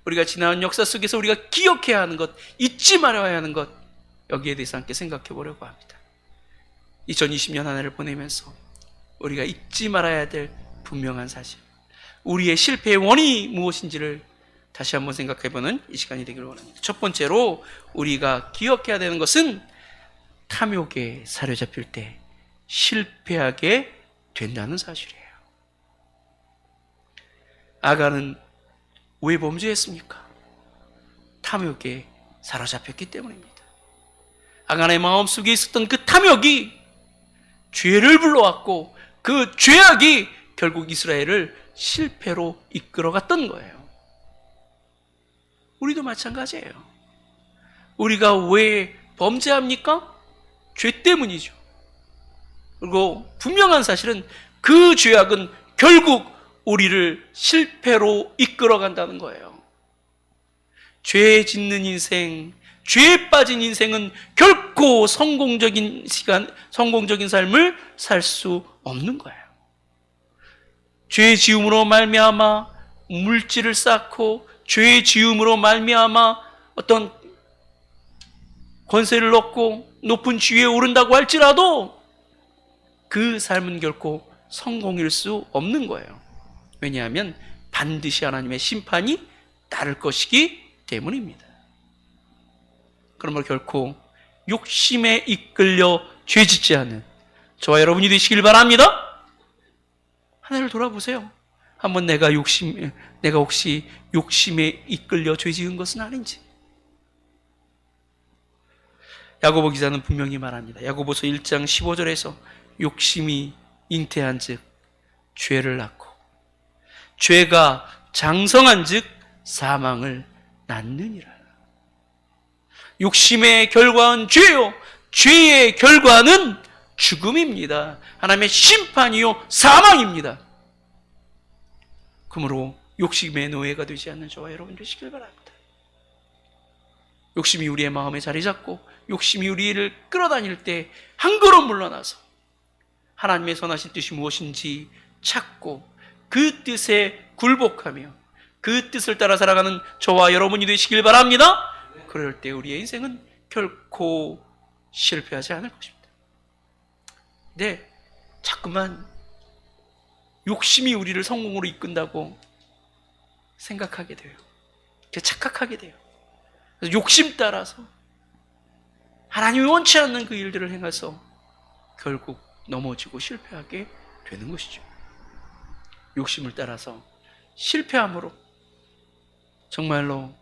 우리가 지나온 역사 속에서 우리가 기억해야 하는 것, 잊지 말아야 하는 것, 여기에 대해서 함께 생각해 보려고 합니다. 2020년 한 해를 보내면서 우리가 잊지 말아야 될 분명한 사실, 우리의 실패의 원인이 무엇인지를 다시 한번 생각해보는 이 시간이 되기를 원합니다. 첫 번째로 우리가 기억해야 되는 것은 탐욕에 사로잡힐 때 실패하게 된다는 사실이에요. 아간은 왜 범죄했습니까? 탐욕에 사로잡혔기 때문입니다. 아간의 마음속에 있었던 그 탐욕이 죄를 불러왔고 그 죄악이 결국 이스라엘을 실패로 이끌어갔던 거예요. 우리도 마찬가지예요. 우리가 왜 범죄합니까? 죄 때문이죠. 그리고 분명한 사실은 그 죄악은 결국 우리를 실패로 이끌어간다는 거예요. 죄 짓는 인생, 죄에 빠진 인생은 결코 성공적인 삶을 살 수 없는 거예요. 죄 지음으로 말미암아 물질을 쌓고 죄의 지음으로 말미암아 어떤 권세를 얻고 높은 지위에 오른다고 할지라도 그 삶은 결코 성공일 수 없는 거예요. 왜냐하면 반드시 하나님의 심판이 따를 것이기 때문입니다. 그러므로 결코 욕심에 이끌려 죄짓지 않는 저와 여러분이 되시길 바랍니다. 하나를 돌아보세요. 한번 내가 혹시 욕심에 이끌려 죄지은 것은 아닌지. 야고보 기자는 분명히 말합니다. 야고보서 1장 15절에서 욕심이 잉태한즉 죄를 낳고 죄가 장성한즉 사망을 낳느니라. 욕심의 결과는 죄요, 죄의 결과는 죽음입니다. 하나님의 심판이요 사망입니다. 그러므로 욕심의 노예가 되지 않는 저와 여러분 되시길 바랍니다. 욕심이 우리의 마음에 자리 잡고 욕심이 우리를 끌어다닐 때 한 걸음 물러나서 하나님의 선하신 뜻이 무엇인지 찾고 그 뜻에 굴복하며 그 뜻을 따라 살아가는 저와 여러분이 되시길 바랍니다. 그럴 때 우리의 인생은 결코 실패하지 않을 것입니다. 네, 자꾸만 욕심이 우리를 성공으로 이끈다고 생각하게 돼요. 착각하게 돼요. 그래서 욕심 따라서 하나님이 원치 않는 그 일들을 행해서 결국 넘어지고 실패하게 되는 것이죠. 욕심을 따라서 실패함으로 정말로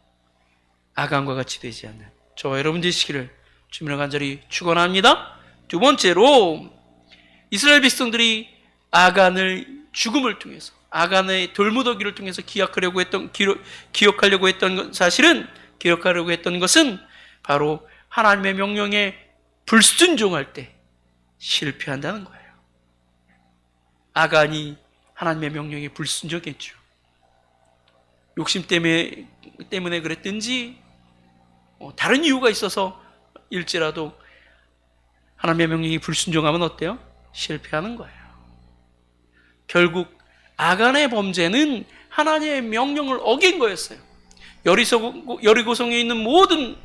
아간과 같이 되지 않는 저와 여러분 되시기를 주님을 간절히 축원합니다. 두 번째로 이스라엘 백성들이 아간을 죽음을 통해서 아간의 돌무더기를 통해서 기억하려고 했던 것은 바로 하나님의 명령에 불순종할 때 실패한다는 거예요. 아간이 하나님의 명령에 불순종했죠. 욕심 때문에 그랬든지 다른 이유가 있어서 일지라도 하나님의 명령이 불순종하면 어때요? 실패하는 거예요. 결국 아간의 범죄는 하나님의 명령을 어긴 거였어요. 여리고성에 있는 모든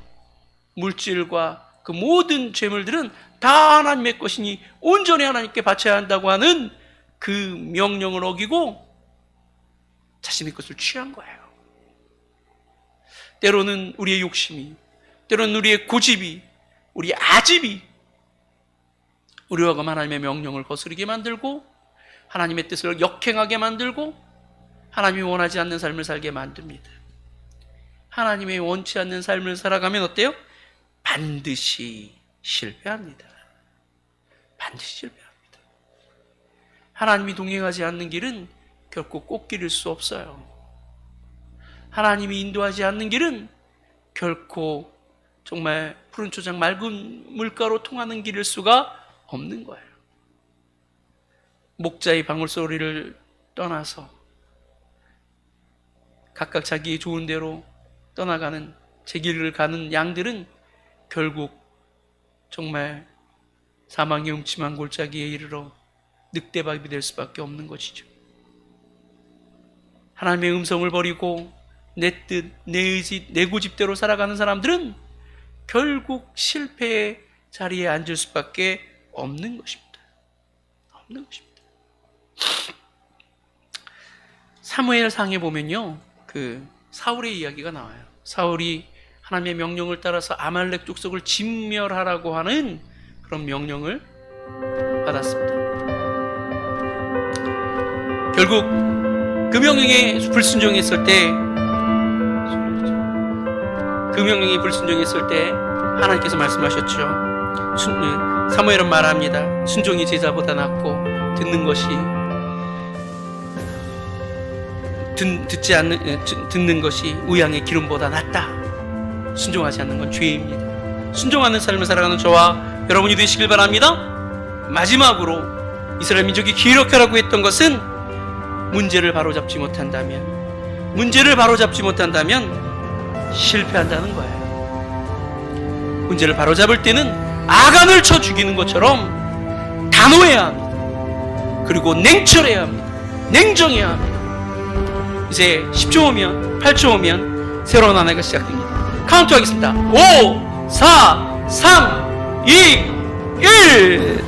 물질과 그 모든 재물들은 다 하나님의 것이니 온전히 하나님께 바쳐야 한다고 하는 그 명령을 어기고 자신의 것을 취한 거예요. 때로는 우리의 욕심이, 때로는 우리의 고집이, 우리의 아집이 우리와 하나님의 명령을 거스르게 만들고 하나님의 뜻을 역행하게 만들고 하나님이 원하지 않는 삶을 살게 만듭니다. 하나님의 원치 않는 삶을 살아가면 어때요? 반드시 실패합니다. 반드시 실패합니다. 하나님이 동행하지 않는 길은 결코 꽃길일 수 없어요. 하나님이 인도하지 않는 길은 결코 정말 푸른 초장 맑은 물가로 통하는 길일 수가 없는 거예요. 목자의 방울소리를 떠나서 각각 자기 좋은 대로 떠나가는 제 길을 가는 양들은 결국 정말 사망의 음침한 골짜기에 이르러 늑대밥이 될 수밖에 없는 것이죠. 하나님의 음성을 버리고 내 뜻, 내 의지, 내 고집대로 살아가는 사람들은 결국 실패의 자리에 앉을 수밖에 없는 것입니다. 없는 것입니다. 사무엘상에 보면요, 그 사울의 이야기가 나와요. 사울이 하나님의 명령을 따라서 아말렉 족속을 진멸하라고 하는 그런 명령을 받았습니다. 결국 그 명령에 불순종했을 때 하나님께서 말씀하셨죠. 사무엘은 말합니다. 순종이 제자보다 낫고 듣는 것이 우양의 기름보다 낫다. 순종하지 않는 건 죄입니다. 순종하는 삶을 살아가는 저와 여러분이 되시길 바랍니다. 마지막으로 이스라엘 민족이 기록하라고 했던 것은 문제를 바로잡지 못한다면 실패한다는 거예요. 문제를 바로잡을 때는 아간을 쳐 죽이는 것처럼 단호해야 합니다. 그리고 냉철해야 합니다. 냉정해야 합니다. 이제 10초 오면, 8초 오면 새로운 한 해가 시작됩니다. 카운트 하겠습니다. 5, 4, 3, 2, 1.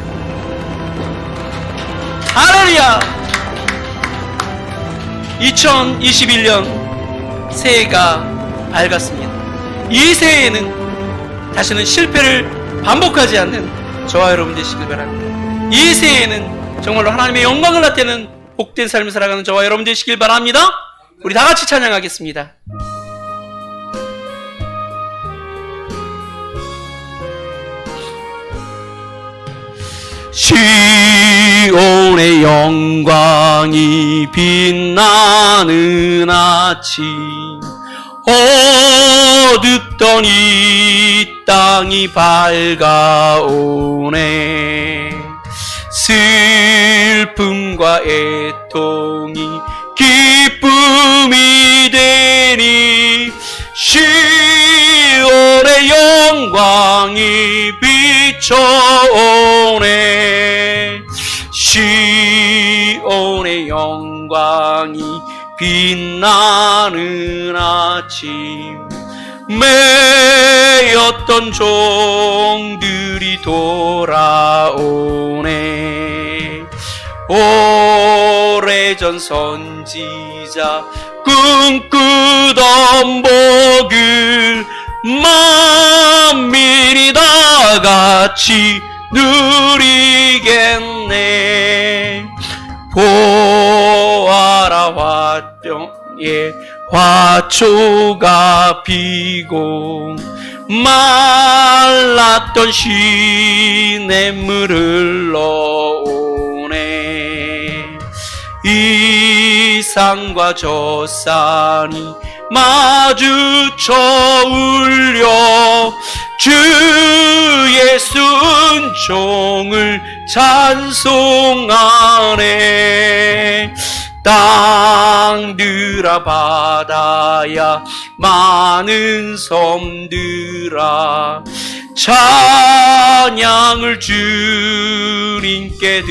할렐루야! 2021년 새해가 밝았습니다. 이 새해에는 다시는 실패를 반복하지 않는 저와 여러분 되시길 바랍니다. 이 새해에는 정말로 하나님의 영광을 나타내는 복된 삶을 살아가는 저와 여러분 되시길 바랍니다. 우리 다 같이 찬양하겠습니다. 시온의 영광이 빛나는 아침, 어둡던 이 땅이 밝아오네. 슬픔과 애통이 기쁨이 되니 시온의 영광이 비춰오네. 시온의 영광이 빛나는 아침, 매였던 종들이 돌아오네. 오래전 선지자 꿈꾸던 복을 만민이 다 같이 누리겠네. 보아라 화병에 화초가 피고 말랐던 시냇물 흘러오네. 이 산과 저 산이 마주쳐 울려 주의 순종을 찬송하네. 땅들아 바다야 많은 섬들아 찬양을 주님께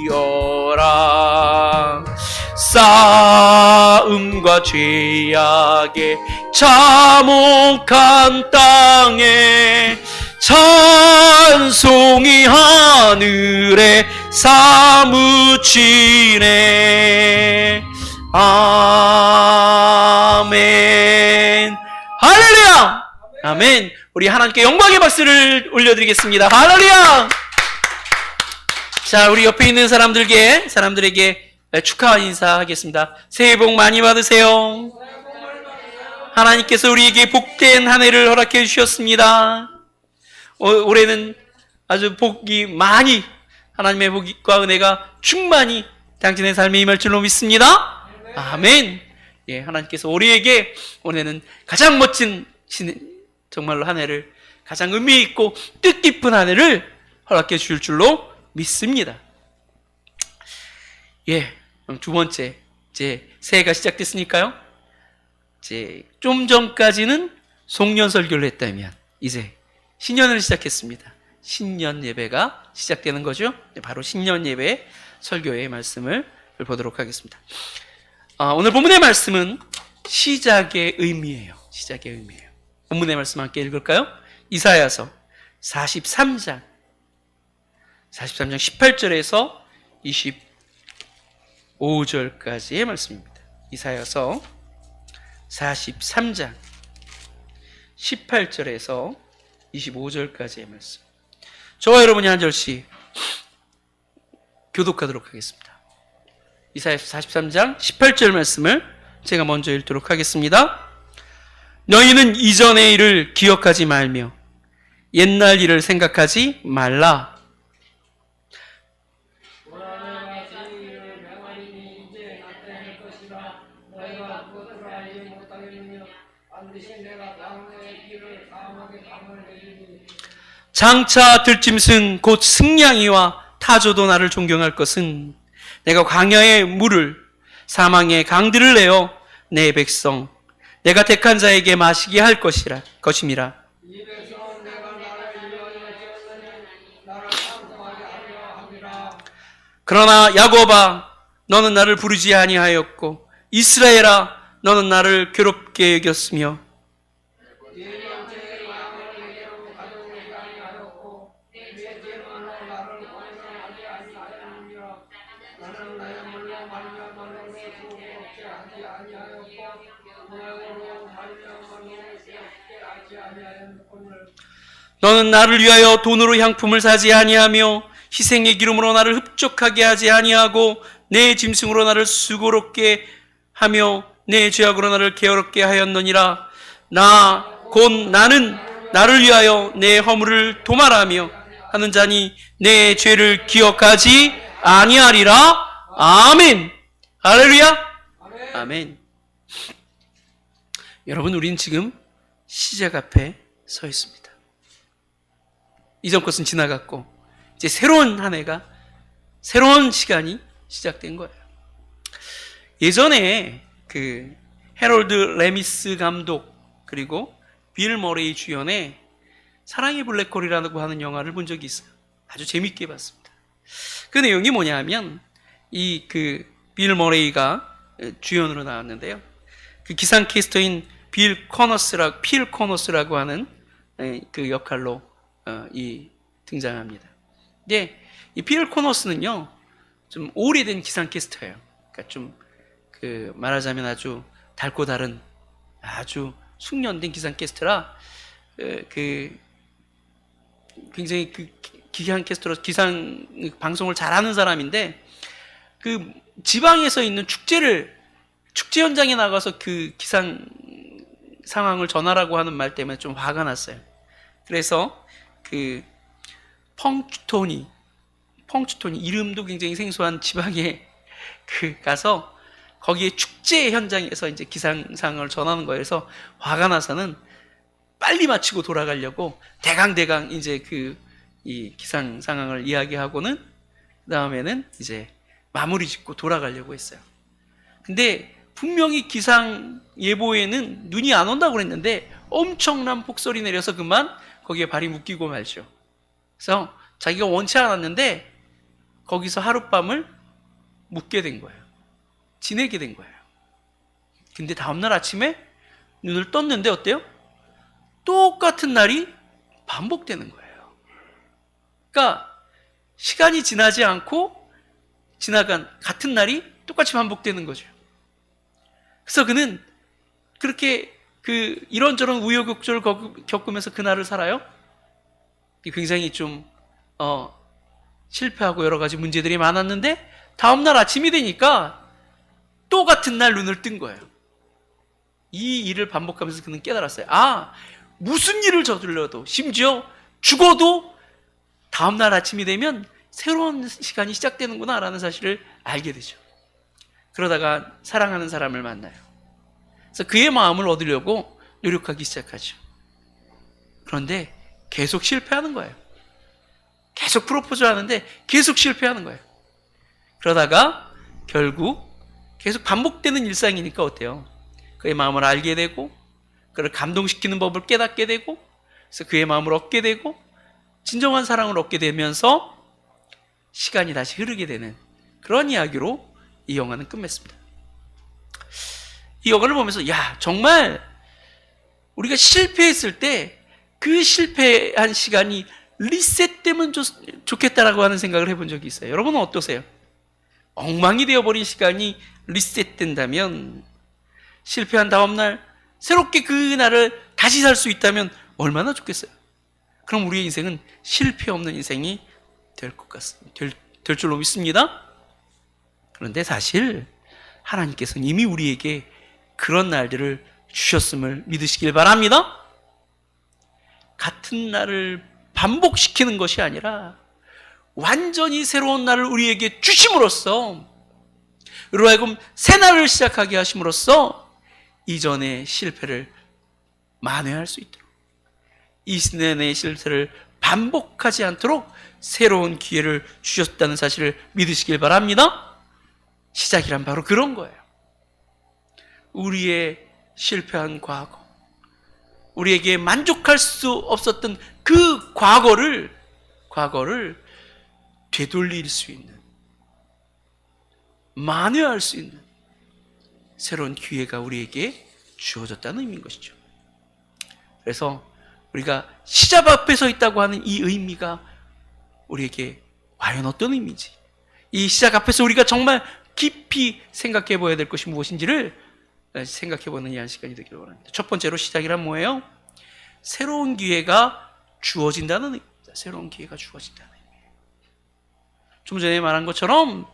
드리어라. 싸움과 죄악에 참혹한 땅에 찬송이 하늘에 사무치네. 아멘. 할렐루야. 아멘. 우리 하나님께 영광의 박수를 올려드리겠습니다. 할렐루야. 자, 우리 옆에 있는 사람들에게 축하 인사하겠습니다. 새해 복 많이 받으세요. 하나님께서 우리에게 복된 한 해를 허락해 주셨습니다. 올해는 아주 복이 많이, 하나님의 복과 은혜가 충만히 당신의 삶에 임할 줄로 믿습니다. 아멘. 예, 하나님께서 우리에게 올해는 가장 멋진 정말로 한 해를, 가장 의미 있고 뜻깊은 한 해를 허락해 주실 줄로 믿습니다. 예, 그럼 두 번째, 이제 새해가 시작됐으니까요. 이제 좀 전까지는 송년 설교를 했다면 이제 신년을 시작했습니다. 신년 예배가 시작되는 거죠. 바로 신년 예배 설교의 말씀을 보도록 하겠습니다. 오늘 본문의 말씀은 시작의 의미예요. 시작의 의미예요. 본문의 말씀 함께 읽을까요? 이사야서 43장 18절에서 25절까지의 말씀입니다. 이사야서 43장 18절에서 25절까지의 말씀. 저와 여러분이 한 절씩 교독하도록 하겠습니다. 이사야서 43장 18절 말씀을 제가 먼저 읽도록 하겠습니다. 너희는 이전의 일을 기억하지 말며 옛날 일을 생각하지 말라. 장차 들짐승 곧 승냥이와 타조도 나를 존경할 것은 내가 광야의 물을 사망의 강들을 내어 내 백성 내가 택한 자에게 마시게 할 것임이라. 그러나 야곱아 너는 나를 부르지 아니하였고 이스라엘아, 너는 나를 괴롭게 여겼으며 너는 나를 위하여 돈으로 향품을 사지 아니하며 희생의 기름으로 나를 흡족하게 하지 아니하고 내 짐승으로 나를 수고롭게 하며 내 죄악으로 나를 게으롭게 하였느니라. 곧 나는 나를 위하여 내 허물을 도말하며 하는 자니 내 죄를 기억하지 아니하리라. 아멘. 할렐루야. 아멘. 여러분, 우리는 지금 시작 앞에 서 있습니다. 이전 것은 지나갔고 이제 새로운 한 해가, 새로운 시간이 시작된 거예요. 예전에 그 해롤드 레미스 감독 그리고 빌 머레이 주연의 사랑의 블랙홀이라고 하는 영화를 본 적이 있어요. 아주 재밌게 봤습니다. 그 내용이 뭐냐 하면 이 그 빌 머레이가 주연으로 나왔는데요. 그 기상캐스터인 필 코너스라고 하는 그 역할로 등장합니다. 근데 이 필 코너스는요, 좀 오래된 기상캐스터예요. 그러니까 좀 말하자면 아주 달고 다른 아주 숙련된 기상캐스터라 굉장히 기상캐스터로 기상 방송을 잘하는 사람인데, 그 지방에서 있는 축제 현장에 나가서 그 기상 상황을 전하라고 하는 말 때문에 좀 화가 났어요. 그래서 그 펑추토니 이름도 굉장히 생소한 지방에 가서 거기에 축제 현장에서 이제 기상상을 전하는 거예요. 그래서 화가 나서는 빨리 마치고 돌아가려고 대강 이제 이 기상 상황을 이야기하고는 그 다음에는 이제 마무리 짓고 돌아가려고 했어요. 근데 분명히 기상 예보에는 눈이 안 온다고 그랬는데 엄청난 폭설이 내려서 그만 거기에 발이 묶이고 말죠. 그래서 자기가 원치 않았는데 거기서 하룻밤을 묵게 된 거예요. 지내게 된 거예요. 근데 다음날 아침에 눈을 떴는데 어때요? 똑같은 날이 반복되는 거예요. 그러니까 시간이 지나지 않고 지나간 같은 날이 똑같이 반복되는 거죠. 그래서 그는 그렇게 이런저런 우여곡절을 겪으면서 그날을 살아요. 굉장히 좀 실패하고 여러 가지 문제들이 많았는데 다음날 아침이 되니까 또 같은 날 눈을 뜬 거예요. 이 일을 반복하면서 그는 깨달았어요. 무슨 일을 저질러도, 심지어 죽어도 다음날 아침이 되면 새로운 시간이 시작되는구나 라는 사실을 알게 되죠. 그러다가 사랑하는 사람을 만나요. 그래서 그의 마음을 얻으려고 노력하기 시작하죠. 그런데 계속 실패하는 거예요. 계속 프로포즈 하는데 계속 실패하는 거예요. 그러다가 결국 계속 반복되는 일상이니까 어때요? 그의 마음을 알게 되고 그를 감동시키는 법을 깨닫게 되고, 그래서 그의 마음을 얻게 되고 진정한 사랑을 얻게 되면서 시간이 다시 흐르게 되는 그런 이야기로 이 영화는 끝맺습니다. 이 영화를 보면서 정말 우리가 실패했을 때 그 실패한 시간이 리셋되면 좋겠다라고 하는 생각을 해본 적이 있어요. 여러분은 어떠세요? 엉망이 되어버린 시간이 리셋된다면, 실패한 다음날 새롭게 그 날을 다시 살 수 있다면 얼마나 좋겠어요. 그럼 우리의 인생은 실패 없는 인생이 될 줄로 믿습니다. 그런데 사실 하나님께서는 이미 우리에게 그런 날들을 주셨음을 믿으시길 바랍니다. 같은 날을 반복시키는 것이 아니라 완전히 새로운 날을 우리에게 주심으로써, 우리로 하여금 새 날을 시작하게 하심으로써 이전의 실패를 만회할 수 있도록, 이전의 실패를 반복하지 않도록 새로운 기회를 주셨다는 사실을 믿으시길 바랍니다. 시작이란 바로 그런 거예요. 우리의 실패한 과거, 우리에게 만족할 수 없었던 그 과거를 되돌릴 수 있는, 만회할 수 있는 새로운 기회가 우리에게 주어졌다는 의미인 것이죠. 그래서 우리가 시작 앞에 서 있다고 하는 이 의미가 우리에게 과연 어떤 의미인지, 이 시작 앞에서 우리가 정말 깊이 생각해 보아야 될 것이 무엇인지를 생각해 보는 이 시간이 되기를 원합니다. 첫 번째로 시작이란 뭐예요? 새로운 기회가 주어진다는 의미입니다. 새로운 기회가 주어진다는 의미예요. 좀 전에 말한 것처럼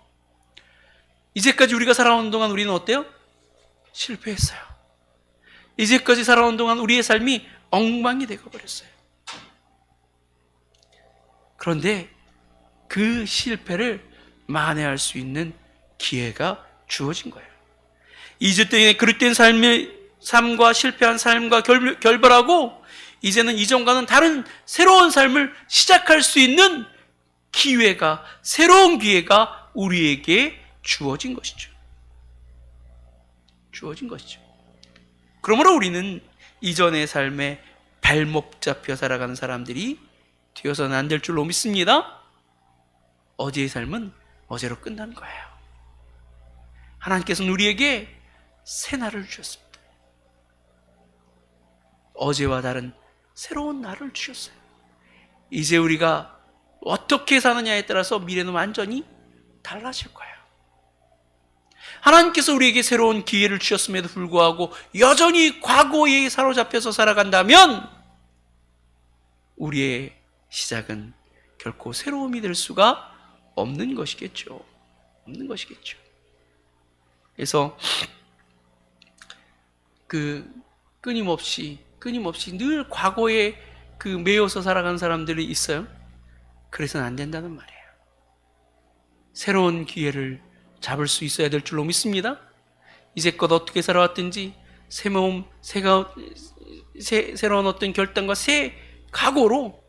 이제까지 우리가 살아온 동안 우리는 어때요? 실패했어요. 이제까지 살아온 동안 우리의 삶이 엉망이 되어 버렸어요. 그런데 그 실패를 만회할 수 있는 기회가 주어진 거예요. 이제 그릇된 삶과 실패한 삶과 결별하고 이제는 이전과는 다른 새로운 삶을 시작할 수 있는 기회가, 새로운 기회가 우리에게 주어진 것이죠. 주어진 것이죠. 그러므로 우리는 이전의 삶에 발목 잡혀 살아가는 사람들이 되어서는 안 될 줄로 믿습니다. 어제의 삶은 어제로 끝난 거예요. 하나님께서는 우리에게 새 날을 주셨습니다. 어제와 다른 새로운 날을 주셨어요. 이제 우리가 어떻게 사느냐에 따라서 미래는 완전히 달라질 거예요. 하나님께서 우리에게 새로운 기회를 주셨음에도 불구하고 여전히 과거에 사로잡혀서 살아간다면 우리의 시작은 결코 새로움이 될 수가 없는 것이겠죠. 없는 것이겠죠. 그래서 끊임없이 늘 과거에 매여서 살아가는 사람들이 있어요. 그래서는 안 된다는 말이에요. 새로운 기회를 잡을 수 있어야 될 줄로 믿습니다. 이제껏 어떻게 살아왔든지 새 마음, 새로운 어떤 결단과 새 각오로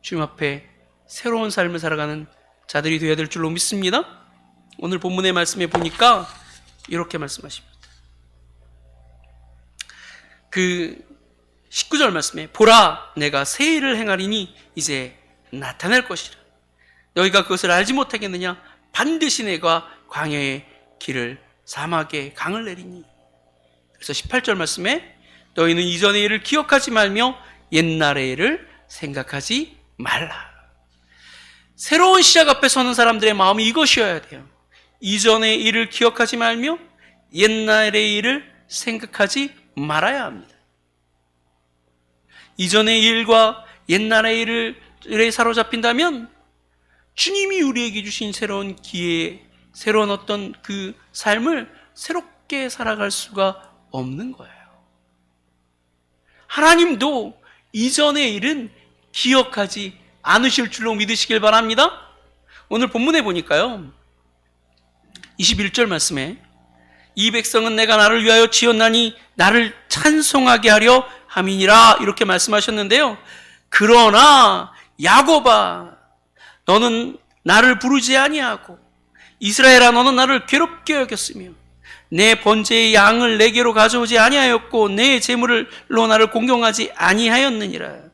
주님 앞에 새로운 삶을 살아가는 자들이 되어야 될 줄로 믿습니다. 오늘 본문의 말씀에 보니까 이렇게 말씀하십니다. 19절 말씀에 보라 내가 새 일을 행하리니 이제 나타날 것이라. 너희가 그것을 알지 못하겠느냐? 반드시 내가 광야의 길을 사막에 강을 내리니. 그래서 18절 말씀에 너희는 이전의 일을 기억하지 말며 옛날의 일을 생각하지 말라. 새로운 시작 앞에 서는 사람들의 마음이 이것이어야 돼요. 이전의 일을 기억하지 말며 옛날의 일을 생각하지 말아야 합니다. 이전의 일과 옛날의 일에 사로잡힌다면 주님이 우리에게 주신 새로운 기회, 새로운 어떤 그 삶을 새롭게 살아갈 수가 없는 거예요. 하나님도 이전의 일은 기억하지 않으실 줄로 믿으시길 바랍니다. 오늘 본문에 보니까요, 21절 말씀에 이 백성은 내가 나를 위하여 지었나니 나를 찬송하게 하려 함이니라 이렇게 말씀하셨는데요. 그러나 야곱아 너는 나를 부르지 아니하고 이스라엘아 너는 나를 괴롭게 여겼으며 내 번제의 양을 내게로 가져오지 아니하였고 내 제물로 나를 공경하지 아니하였느니라.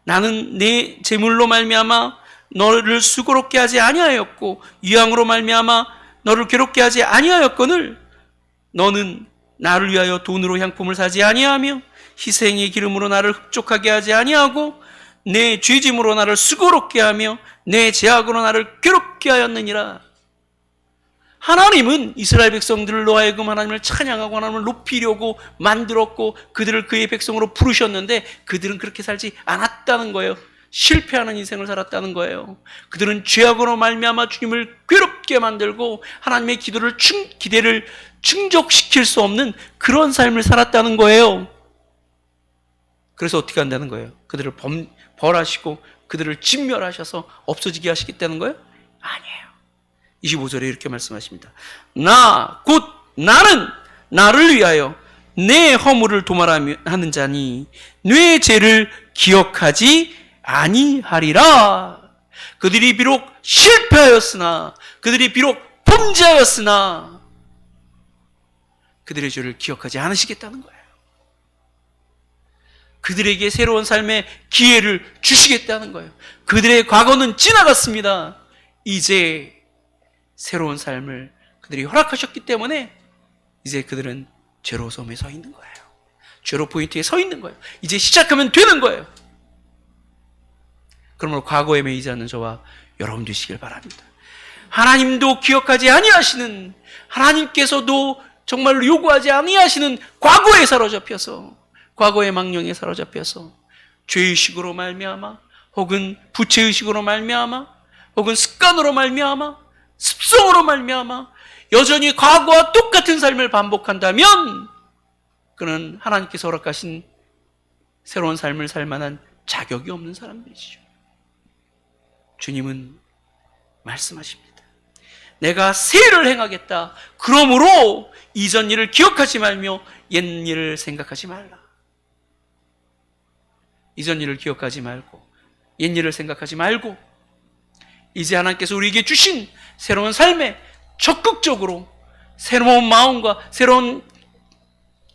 나는 내 제물로 말미암아 너를 수고롭게 하지 아니하였고 유향으로 말미암아 너를 괴롭게 하지 아니하였거늘 너는 나를 위하여 돈으로 향품을 사지 아니하며 희생의 기름으로 나를 흡족하게 하지 아니하고 내 죄짐으로 나를 수고롭게 하며 내 죄악으로 나를 괴롭게 하였느니라. 하나님은 이스라엘 백성들로 하여금 하나님을 찬양하고 하나님을 높이려고 만들었고 그들을 그의 백성으로 부르셨는데 그들은 그렇게 살지 않았다는 거예요. 실패하는 인생을 살았다는 거예요. 그들은 죄악으로 말미암아 주님을 괴롭게 만들고 하나님의 기대를 충족시킬 수 없는 그런 삶을 살았다는 거예요. 그래서 어떻게 한다는 거예요? 그들을 벌하시고 그들을 진멸하셔서 없어지게 하시겠다는 거예요? 아니에요. 25절에 이렇게 말씀하십니다. 나는 나를 위하여 내 허물을 도말하는 자니 내 죄를 기억하지 아니하리라. 그들이 비록 실패하였으나 그들이 비록 범죄하였으나 그들의 죄를 기억하지 않으시겠다는 거예요. 그들에게 새로운 삶의 기회를 주시겠다는 거예요. 그들의 과거는 지나갔습니다. 이제 새로운 삶을 그들이 허락하셨기 때문에 이제 그들은 제로 섬에 서 있는 거예요. 제로 포인트에 서 있는 거예요. 이제 시작하면 되는 거예요. 그러므로 과거에 매이지 않는 저와 여러분 되시길 바랍니다. 하나님도 기억하지 아니하시는, 하나님께서도 정말로 요구하지 아니하시는 과거에 사로잡혀서, 과거의 망령에 사로잡혀서 죄의식으로 말미암아, 혹은 부채의식으로 말미암아, 혹은 습관으로 말미암아, 습성으로 말미암아 여전히 과거와 똑같은 삶을 반복한다면 그는 하나님께서 허락하신 새로운 삶을 살 만한 자격이 없는 사람들이죠. 주님은 말씀하십니다. 내가 새 일을 행하겠다. 그러므로 이전 일을 기억하지 말며 옛 일을 생각하지 말라. 이전 일을 기억하지 말고 옛 일을 생각하지 말고 이제 하나님께서 우리에게 주신 새로운 삶에 적극적으로 새로운 마음과 새로운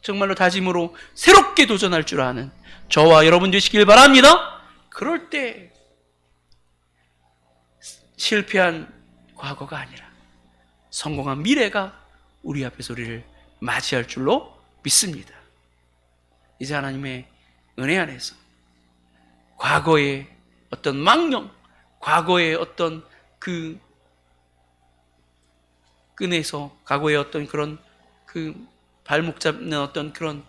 정말로 다짐으로 새롭게 도전할 줄 아는 저와 여러분 되시길 바랍니다. 그럴 때 실패한 과거가 아니라 성공한 미래가 우리 앞에서 우리를 맞이할 줄로 믿습니다. 이제 하나님의 은혜 안에서 과거의 어떤 망령, 과거의 어떤 그 끈에서, 과거의 어떤 그런 그 발목 잡는 어떤 그런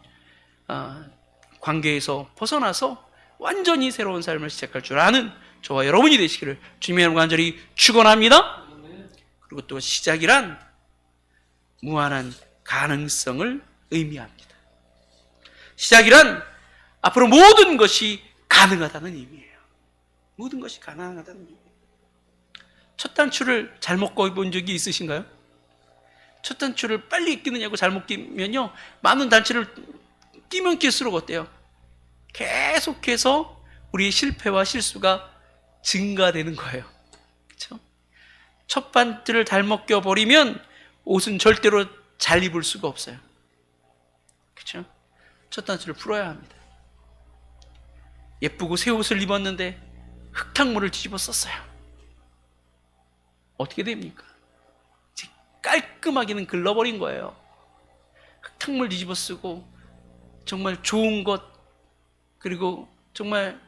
관계에서 벗어나서 완전히 새로운 삶을 시작할 줄 아는 저와 여러분이 되시기를 주님의 이름으로 간절히 축원합니다. 그리고 또 시작이란 무한한 가능성을 의미합니다. 시작이란 앞으로 모든 것이 가능하다는 의미예요. 모든 것이 가능하다는 의미예요. 첫 단추를 잘못 본 적이 있으신가요? 첫 단추를 빨리 끼느냐고 잘못 끼면요, 많은 단추를 끼면 낄수록 어때요? 계속해서 우리의 실패와 실수가 증가되는 거예요. 그렇죠? 첫 단추를 잘못 껴버리면 옷은 절대로 잘 입을 수가 없어요. 그렇죠? 첫 단추를 풀어야 합니다. 예쁘고 새 옷을 입었는데 흙탕물을 뒤집어 썼어요. 어떻게 됩니까? 깔끔하게는 글러버린 거예요. 흙탕물 뒤집어 쓰고 정말 좋은 것, 그리고 정말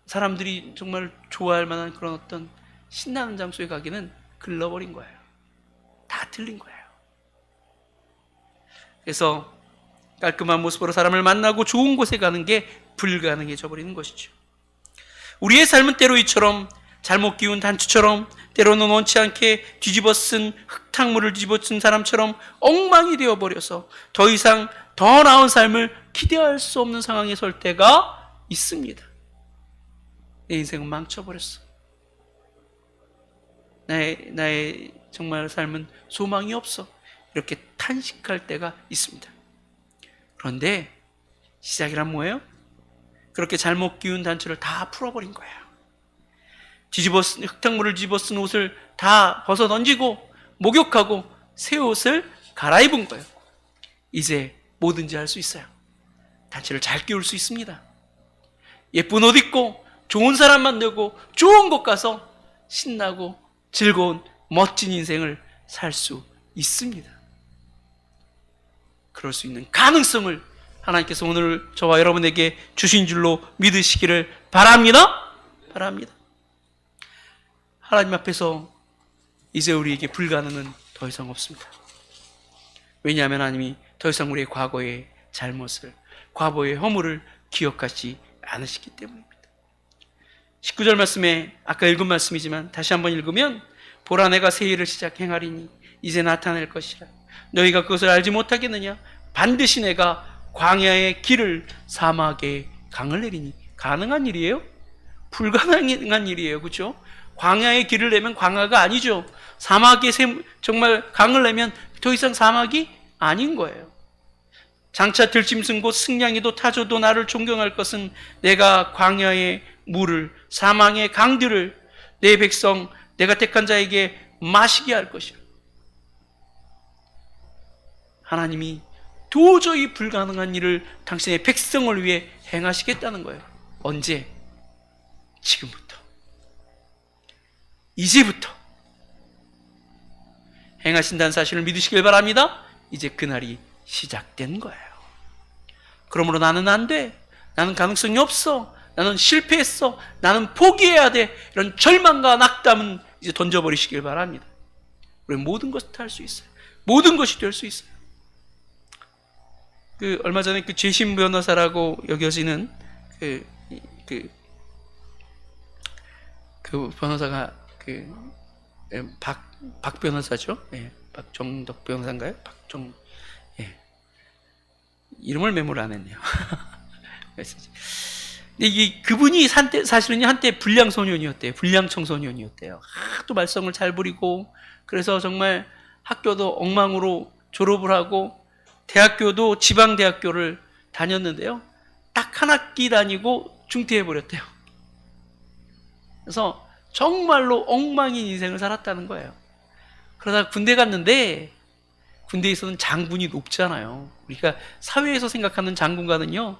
사람들이 정말 좋아할 만한 그런 어떤 신나는 장소에 가기는 글러버린 거예요. 다 틀린 거예요. 그래서 깔끔한 모습으로 사람을 만나고 좋은 곳에 가는 게 불가능해져 버리는 것이죠. 우리의 삶은 때로 이처럼 잘못 끼운 단추처럼, 때로는 원치 않게 뒤집어 쓴 흙탕물을 뒤집어 쓴 사람처럼 엉망이 되어버려서 더 이상 더 나은 삶을 기대할 수 없는 상황에 설 때가 있습니다. 내 인생은 망쳐버렸어. 나의 정말 삶은 소망이 없어. 이렇게 탄식할 때가 있습니다. 그런데 시작이란 뭐예요? 그렇게 잘못 끼운 단추를 다 풀어버린 거예요. 흙탕물을 뒤집어 쓴 옷을 다 벗어 던지고 목욕하고 새 옷을 갈아입은 거예요. 이제 뭐든지 할 수 있어요. 단추를 잘 끼울 수 있습니다. 예쁜 옷 입고 좋은 사람 만나고 좋은 곳 가서 신나고 즐거운 멋진 인생을 살 수 있습니다. 그럴 수 있는 가능성을 하나님께서 오늘 저와 여러분에게 주신 줄로 믿으시기를 바랍니다. 바랍니다. 하나님 앞에서 이제 우리에게 불가능은 더 이상 없습니다. 왜냐하면 하나님이 더 이상 우리의 과거의 잘못을, 과거의 허물을 기억하지 않으시기 때문입니다. 19절 말씀에 아까 읽은 말씀이지만 다시 한번 읽으면, 보라 내가 새 일을 시작 행하리니 이제 나타낼 것이라. 너희가 그것을 알지 못하겠느냐? 반드시 내가 광야의 길을 사막에 강을 내리니. 가능한 일이에요? 불가능한 일이에요. 그렇죠? 광야의 길을 내면 광야가 아니죠. 사막에 정말 강을 내면 더 이상 사막이 아닌 거예요. 장차 들짐승 곧 승냥이도 타조도 나를 존경할 것은 내가 광야의 물을, 사망의 강들을 내 백성 내가 택한 자에게 마시게 할 것이라. 하나님이 도저히 불가능한 일을 당신의 백성을 위해 행하시겠다는 거예요. 언제? 지금부터. 이제부터. 행하신다는 사실을 믿으시길 바랍니다. 이제 그날이 시작된 거예요. 그러므로 나는 안 돼. 나는 가능성이 없어. 나는 실패했어. 나는 포기해야 돼. 이런 절망과 낙담은 이제 던져버리시길 바랍니다. 우리는 모든 것을 할 수 있어요. 모든 것이 될 수 있어요. 얼마 전에 재심 변호사라고 여겨지는 그 변호사가 박 변호사죠. 예, 박정덕 변호사인가요? 예. 이름을 메모를 안 했네요. 근데 그분이 사실은 한때 불량 소년이었대요. 불량 청소년이었대요. 또 말썽을 잘 부리고, 그래서 정말 학교도 엉망으로 졸업을 하고, 대학교도 지방대학교를 다녔는데요. 딱 한 학기 다니고 중퇴해버렸대요. 그래서 정말로 엉망인 인생을 살았다는 거예요. 그러다가 군대 갔는데, 군대에서는 장군이 높잖아요. 우리가 사회에서 생각하는 장군과는요,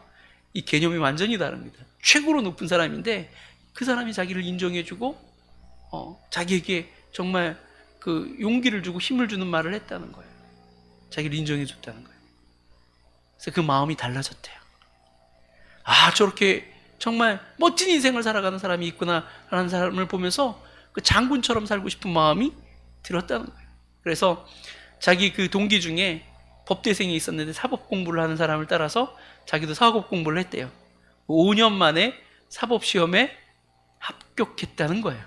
이 개념이 완전히 다릅니다. 최고로 높은 사람인데, 그 사람이 자기를 인정해주고, 자기에게 정말 용기를 주고 힘을 주는 말을 했다는 거예요. 자기를 인정해줬다는 거예요. 그래서 그 마음이 달라졌대요. 아, 저렇게 정말 멋진 인생을 살아가는 사람이 있구나 라는 사람을 보면서 그 장군처럼 살고 싶은 마음이 들었다는 거예요. 그래서 자기 동기 중에 법대생이 있었는데 사법 공부를 하는 사람을 따라서 자기도 사법 공부를 했대요. 5년 만에 사법시험에 합격했다는 거예요.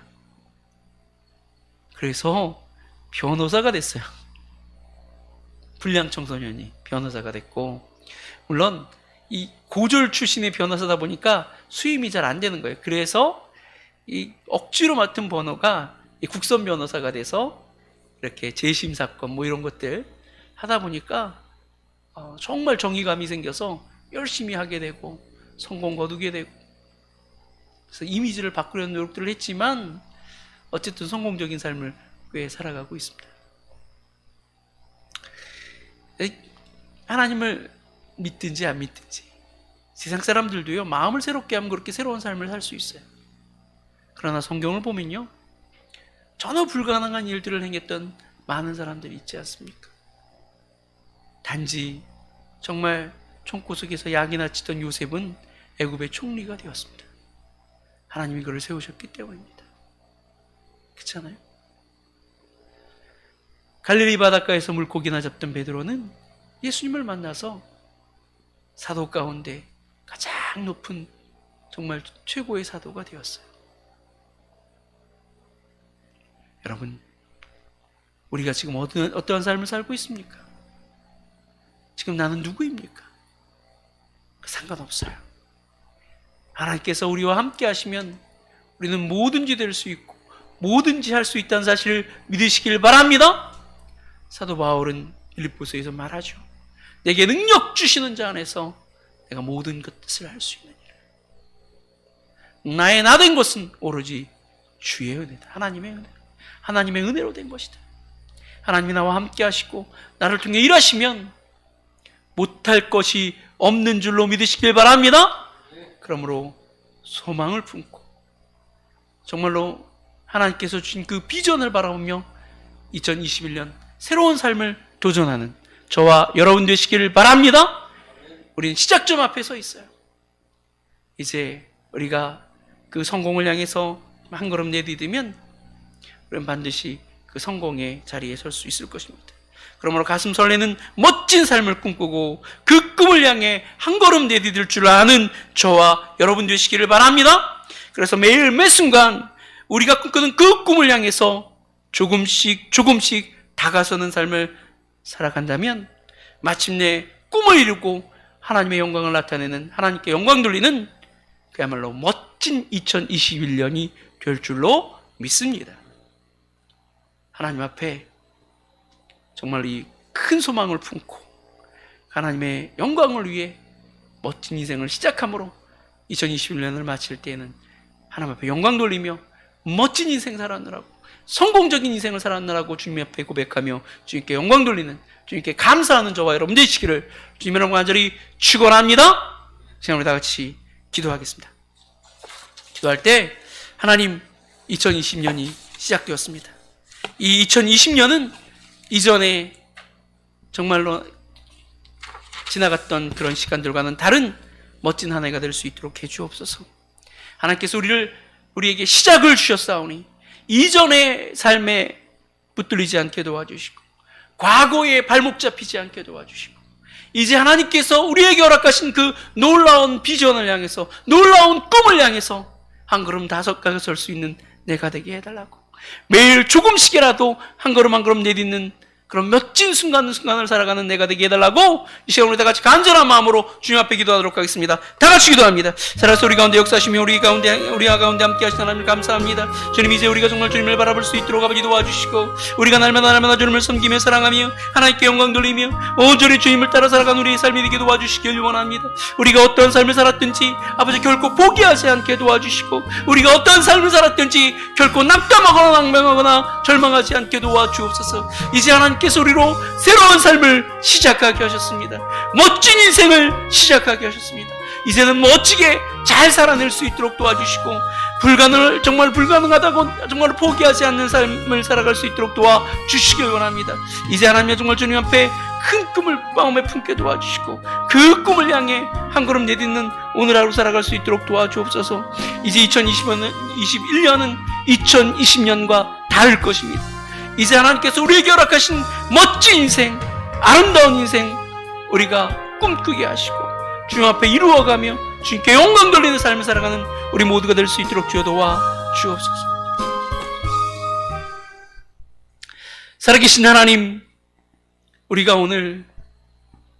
그래서 변호사가 됐어요. 불량 청소년이 변호사가 됐고, 물론 이 고졸 출신의 변호사다 보니까 수임이 잘 안 되는 거예요. 그래서 이 억지로 맡은 번호가 이 국선 변호사가 돼서 이렇게 재심 사건 이런 것들 하다 보니까 정말 정의감이 생겨서 열심히 하게 되고 성공 거두게 되고, 그래서 이미지를 바꾸려는 노력들을 했지만 어쨌든 성공적인 삶을 꽤 살아가고 있습니다. 하나님을 믿든지 안 믿든지 세상 사람들도요, 마음을 새롭게 하면 그렇게 새로운 삶을 살 수 있어요. 그러나 성경을 보면요, 전혀 불가능한 일들을 행했던 많은 사람들이 있지 않습니까? 단지 정말 총구석에서 약이나 치던 요셉은 애굽의 총리가 되었습니다. 하나님이 그를 세우셨기 때문입니다. 그렇잖아요? 갈릴리 바닷가에서 물고기나 잡던 베드로는 예수님을 만나서 사도 가운데 가장 높은 정말 최고의 사도가 되었어요. 여러분, 우리가 지금 어떠한 삶을 살고 있습니까? 지금 나는 누구입니까? 상관없어요. 하나님께서 우리와 함께 하시면 우리는 뭐든지 될 수 있고 뭐든지 할 수 있다는 사실을 믿으시길 바랍니다. 사도 바울은 빌립보서에서 말하죠. 내게 능력 주시는 자 안에서 내가 모든 것을 할 수 있느니라. 나의 나 된 것은 오로지 주의 은혜다. 하나님의 은혜. 하나님의 은혜로 된 것이다. 하나님이 나와 함께 하시고 나를 통해 일하시면 못할 것이 없는 줄로 믿으시길 바랍니다. 그러므로 소망을 품고 정말로 하나님께서 주신 그 비전을 바라보며 2021년 새로운 삶을 도전하는 저와 여러분 되시기를 바랍니다. 우리는 시작점 앞에 서 있어요. 이제 우리가 그 성공을 향해서 한 걸음 내디디면 우리는 반드시 그 성공의 자리에 설 수 있을 것입니다. 그러므로 가슴 설레는 멋진 삶을 꿈꾸고 그 꿈을 향해 한 걸음 내디딜 줄 아는 저와 여러분 되시기를 바랍니다. 그래서 매일 매 순간 우리가 꿈꾸는 그 꿈을 향해서 조금씩 다가서는 삶을 살아간다면 마침내 꿈을 이루고 하나님의 영광을 나타내는, 하나님께 영광 돌리는 그야말로 멋진 2021년이 될 줄로 믿습니다. 하나님 앞에 정말 이 큰 소망을 품고 하나님의 영광을 위해 멋진 인생을 시작함으로 2021년을 마칠 때에는 하나님 앞에 영광 돌리며 멋진 인생 살았느라고, 성공적인 인생을 살았느라고 주님 앞에 고백하며 주님께 영광 돌리는, 주님께 감사하는 저와 여러분 되시기를 주님 여러분 간절히 축원합니다. 지금 우리 다 같이 기도하겠습니다. 기도할 때 하나님, 2020년이 시작되었습니다. 이 2020년은 이전에 정말로 지나갔던 그런 시간들과는 다른 멋진 한 해가 될 수 있도록 해주옵소서. 하나님께서 우리에게 시작을 주셨사오니 이전의 삶에 붙들리지 않게 도와주시고 과거에 발목 잡히지 않게 도와주시고 이제 하나님께서 우리에게 허락하신 그 놀라운 비전을 향해서 놀라운 꿈을 향해서 한 걸음 다섯 가게 설 수 있는 내가 되게 해달라고, 매일 조금씩이라도 한 걸음 한 걸음 내딛는 그런 멋진 순간을 살아가는 내가 되게 해달라고 이 시간 우리 다 같이 간절한 마음으로 주님 앞에 기도하도록 하겠습니다. 다 같이 기도합니다. 살아서 우리 가운데 역사하시며 우리가 가운데 함께 하시는 하나님 감사합니다. 주님, 이제 우리가 정말 주님을 바라볼 수 있도록 아버지 도와주시고 우리가 날마다 주님을 섬기며 사랑하며 하나님께 영광 돌리며 온전히 주님을 따라 살아가는 우리의 삶이 되게 도와주시길 원합니다. 우리가 어떤 삶을 살았든지 아버지 결코 포기하지 않게 도와주시고 우리가 어떤 삶을 살았든지 결코 낙담하거나 낭망하거나 절망하지 않게 도와주옵소서. 이제 하나님께서 우리로 새로운 삶을 시작하게 하셨습니다. 멋진 인생을 시작하게 하셨습니다. 이제는 멋지게 잘 살아낼 수 있도록 도와주시고 정말 불가능하다고 정말 포기하지 않는 삶을 살아갈 수 있도록 도와주시길 원합니다. 이제 하나님의 정말 주님 앞에 큰 꿈을 마음에 품게 도와주시고 그 꿈을 향해 한 걸음 내딛는 오늘 하루 살아갈 수 있도록 도와주옵소서. 이제 2021년은 2020년과 다를 것입니다. 이제 하나님께서 우리에게 허락하신 멋진 인생, 아름다운 인생 우리가 꿈꾸게 하시고 주님 앞에 이루어가며 주님께 영광 돌리는 삶을 살아가는 우리 모두가 될 수 있도록 주여 도와주옵소서. 살아계신 하나님, 우리가 오늘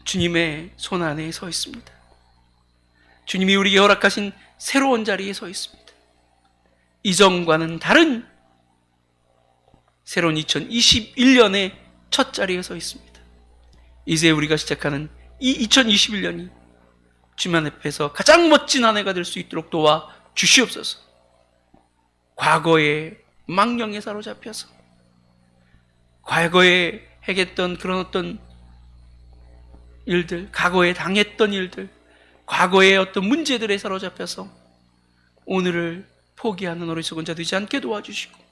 주님의 손 안에 서 있습니다. 주님이 우리에게 허락하신 새로운 자리에 서 있습니다. 이전과는 다른 새로운 2021년의 첫 자리에 서 있습니다. 이제 우리가 시작하는 이 2021년이 주님 앞에서 가장 멋진 한 해가 될 수 있도록 도와주시옵소서. 과거의 망령에 사로잡혀서 과거에 행했던 그런 어떤 일들, 과거에 당했던 일들, 과거의 어떤 문제들에 사로잡혀서 오늘을 포기하는 어리석은 자 되지 않게 도와주시고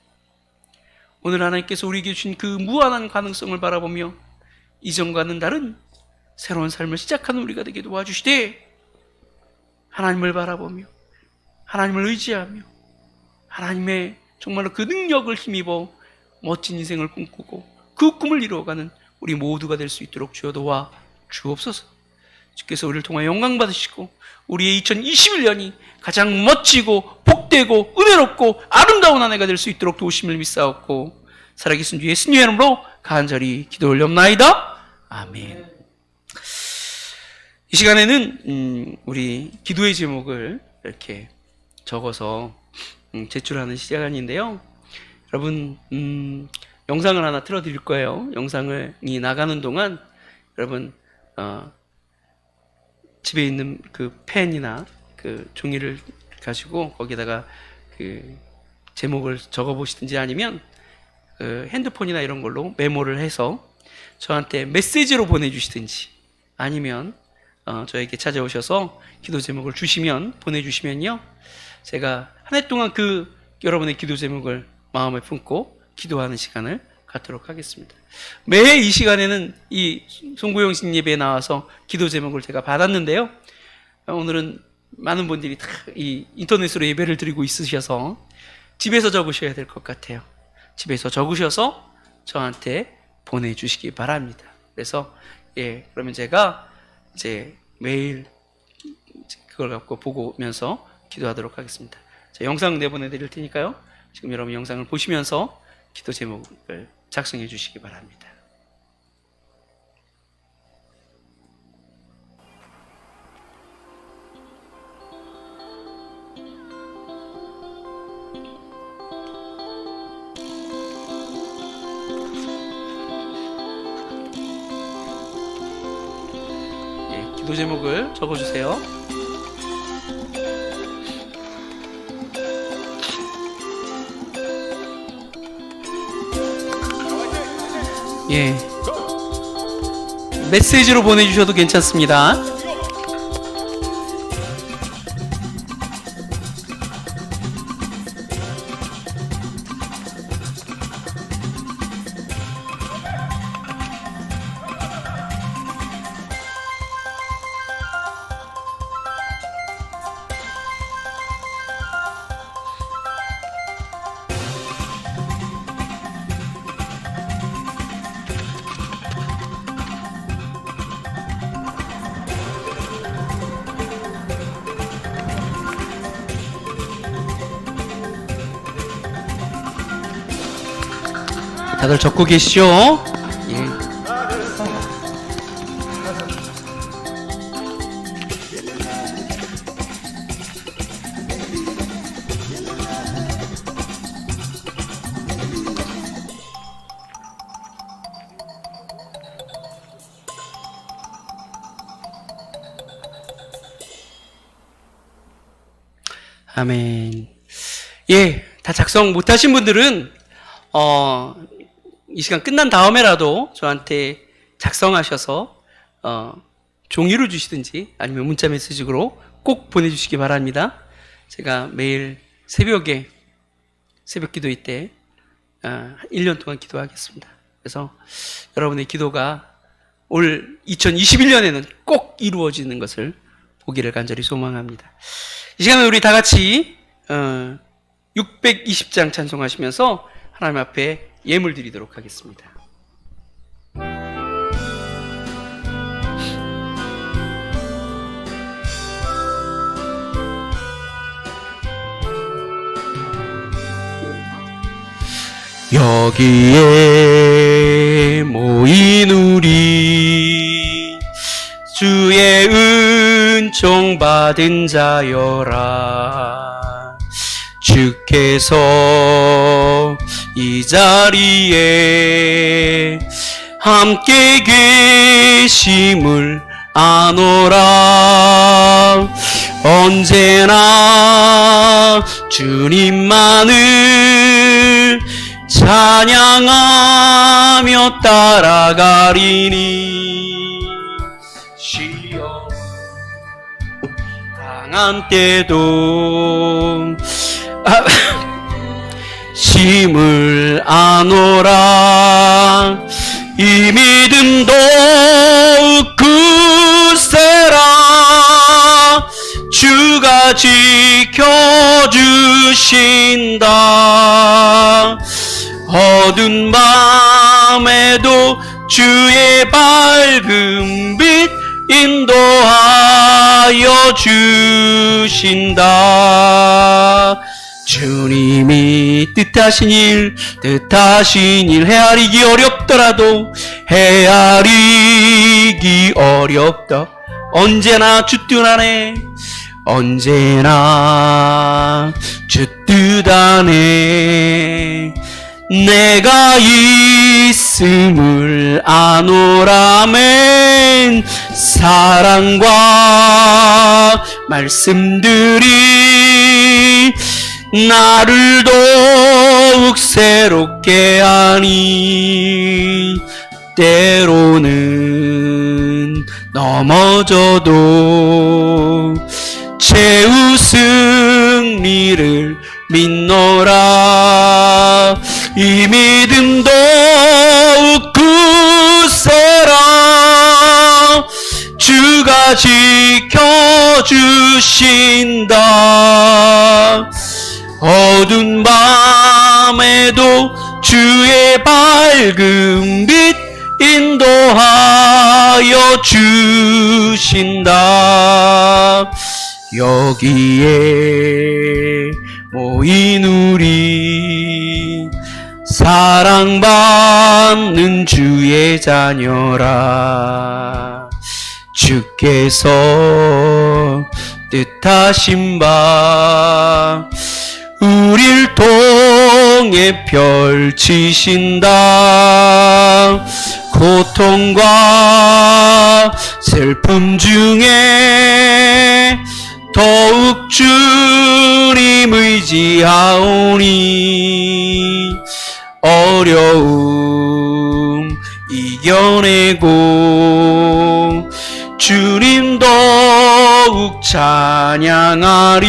오늘 하나님께서 우리에게 주신 그 무한한 가능성을 바라보며 이전과는 다른 새로운 삶을 시작하는 우리가 되게 도와주시되 하나님을 바라보며 하나님을 의지하며 하나님의 정말로 그 능력을 힘입어 멋진 인생을 꿈꾸고 그 꿈을 이루어가는 우리 모두가 될 수 있도록 주여 도와주옵소서. 주께서 우리를 통하여 영광 받으시고 우리의 2021년이 가장 멋지고 복되고 은혜롭고 아름다운 한 해가 될 수 있도록 도우심을 믿사옵고 살아계신 주 예수님의 이름으로 간절히 기도 올려옵나이다. 아멘. 이 시간에는 우리 기도의 제목을 이렇게 적어서 제출하는 시간인데요. 여러분 영상을 하나 틀어드릴 거예요. 영상이 나가는 동안 여러분 집에 있는 그 펜이나 그 종이를 가지고 거기다가 그 제목을 적어보시든지 아니면 그 핸드폰이나 이런 걸로 메모를 해서 저한테 메시지로 보내주시든지 아니면 저에게 찾아오셔서 기도 제목을 보내주시면요, 제가 한 해 동안 그 여러분의 기도 제목을 마음에 품고 기도하는 시간을 갖도록 하겠습니다. 매해 이 시간에는 이 송구영신 예배에 나와서 기도 제목을 제가 받았는데요, 오늘은 많은 분들이 다 이 인터넷으로 예배를 드리고 있으셔서 집에서 적으셔야 될 것 같아요. 집에서 적으셔서 저한테 보내주시기 바랍니다. 그래서 그러면 제가 이제 매일 그걸 갖고 보면서 기도하도록 하겠습니다. 자, 영상 내보내 드릴 테니까요, 지금 여러분 영상을 보시면서 기도 제목을 작성해 주시기 바랍니다. 기도 제목을 적어주세요. 메시지로 보내주셔도 괜찮습니다. 다들 적고 계시죠? 예. 아멘. 예, 다 작성 못하신 분들은 이 시간 끝난 다음에라도 저한테 작성하셔서 종이로 주시든지 아니면 문자 메시지로 꼭 보내주시기 바랍니다. 제가 매일 새벽에 새벽 기도회 때 1년 동안 기도하겠습니다. 그래서 여러분의 기도가 올 2021년에는 꼭 이루어지는 것을 보기를 간절히 소망합니다. 이 시간에 우리 다 같이 620장 찬송하시면서 하나님 앞에 예물 드리도록 하겠습니다. 여기에 모인 우리 주의 은총 받은 자여라. 주께서 이 자리에 함께 계심을 아노라. 언제나 주님만을 찬양하며 따라가리니 시험 당한 때도 심을 아노라. 이 믿음 더욱 굳세라. 주가 지켜주신다. 어두운 밤에도 주의 밝은 빛 인도하여 주신다. 주님이 뜻하신 일 헤아리기 어렵더라도 헤아리기 어렵다. 언제나 주 뜻 안에 언제나 주 뜻 안에 내가 있음을 아노라멘. 사랑과 말씀들이 나를 더욱 새롭게 하니 때로는 넘어져도 최후 승리를 믿노라. 이 믿음 더욱 굳세라. 주가 지켜주신다. 어두운 밤에도 주의 밝은 빛 인도하여 주신다. 여기에 모인 우리 사랑받는 주의 자녀라. 주께서 뜻하신 바 우릴 통해 펼치신다. 고통과 슬픔 중에 더욱 주님 의지하오니 어려움 이겨내고 주님 더욱 찬양하리.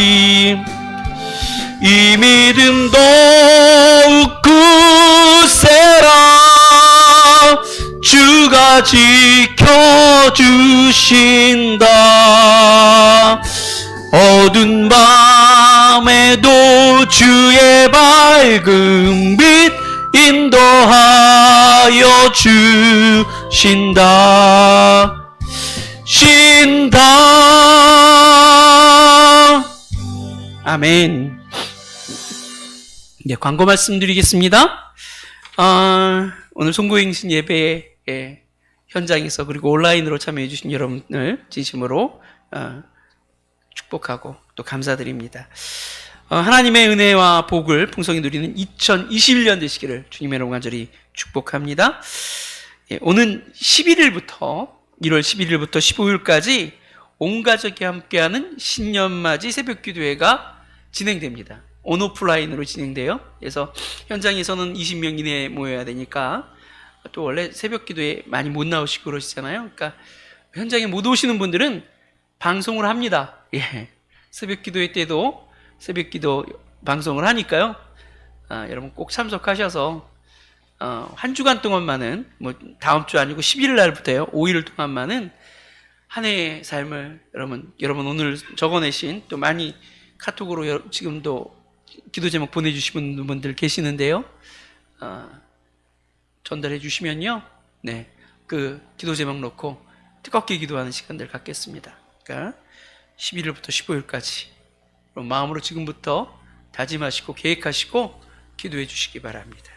이 믿음 더욱 굳세라. 주가 지켜주신다. 어두운 밤에도 주의 밝은 빛 인도하여 주신다. 아멘. 네, 광고 말씀드리겠습니다. 오늘 송구행신 예배에 현장에서 그리고 온라인으로 참여해 주신 여러분을 진심으로 축복하고 또 감사드립니다. 하나님의 은혜와 복을 풍성히 누리는 2021년 되시기를 주님의 이름으로 간절히 축복합니다. 오는 11일부터 1월 11일부터 15일까지 온 가족이 함께하는 신년맞이 새벽기도회가 진행됩니다. 온오프라인으로 진행돼요. 그래서 현장에서는 20명 이내에 모여야 되니까 또 원래 새벽기도에 많이 못 나오시고 그러시잖아요. 그러니까 현장에 못 오시는 분들은 방송을 합니다. 새벽기도회 때도 새벽기도 방송을 하니까요. 여러분 꼭 참석하셔서 한 주간 동안만은 뭐 다음 주 아니고 11일 날부터요. 5일 동안만은 한 해의 삶을 여러분 오늘 적어내신 또 많이 카톡으로 지금도 기도 제목 보내주시는 분들 계시는데요. 전달해 주시면요. 네, 그 기도 제목 놓고 뜨겁게 기도하는 시간들 갖겠습니다. 그러니까 11일부터 15일까지 마음으로 지금부터 다짐하시고 계획하시고 기도해 주시기 바랍니다.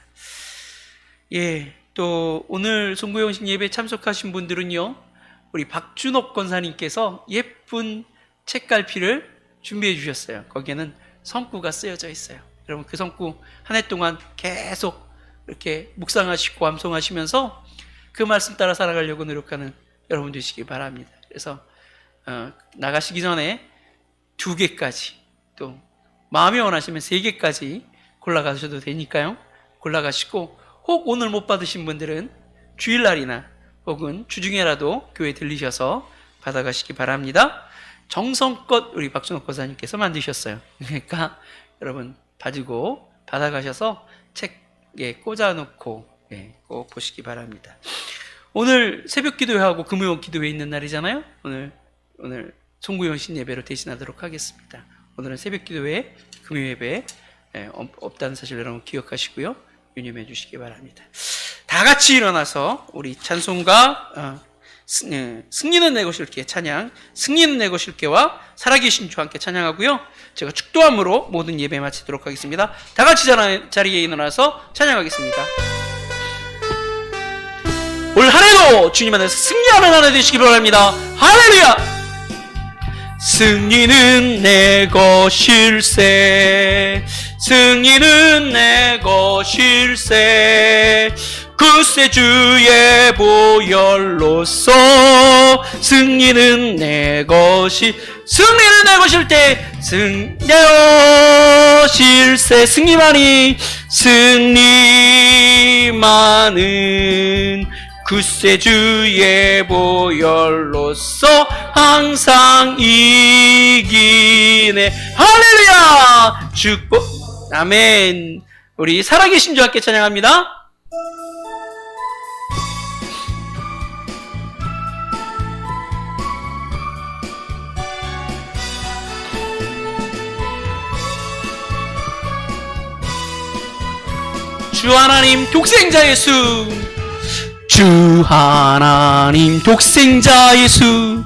또 오늘 송구영신 예배 참석하신 분들은요. 우리 박준옥 권사님께서 예쁜 책갈피를 준비해 주셨어요. 거기에는 성구가 쓰여져 있어요. 여러분 그 성구 한 해 동안 계속 이렇게 묵상하시고 암송하시면서 그 말씀 따라 살아가려고 노력하는 여러분 되시기 바랍니다. 그래서 나가시기 전에 2개까지 또 마음이 원하시면 3개까지 골라가셔도 되니까요. 골라가시고 혹 오늘 못 받으신 분들은 주일날이나 혹은 주중에라도 교회 들리셔서 받아가시기 바랍니다. 정성껏 우리 박준옥 권사님께서 만드셨어요. 그러니까 여러분 가지고 받아가셔서 책에 꽂아놓고 꼭 보시기 바랍니다. 오늘 새벽 기도회하고 금요 기도회 있는 날이잖아요. 오늘 송구영신 예배로 대신하도록 하겠습니다. 오늘은 새벽 기도회, 금요 예배 없다는 사실 여러분 기억하시고요. 유념해 주시기 바랍니다. 다 같이 일어나서 우리 찬송가 승리는 내 것일게 찬양, 승리는 내 것일게와 살아계신 주 함께 찬양하고요. 제가 축도함으로 모든 예배 마치도록 하겠습니다. 다 같이 자리에 일어나서 찬양하겠습니다. 올 한 해도 주님 안에서 승리하는 한 해 되시기 바랍니다. 할렐루야! 승리는 내 것일세, 승리는 내 것일세, 그새 주의 보혈로서 승리는 내 것이, 승리는 내 것일 때 내 것일세, 승리만은 그새 주의 보혈로서 항상 이기네. 할렐루야! 축복. 아멘. 우리 살아계신 주 함께 찬양합니다. 주 하나님 독생자 예수, 주 하나님 독생자 예수,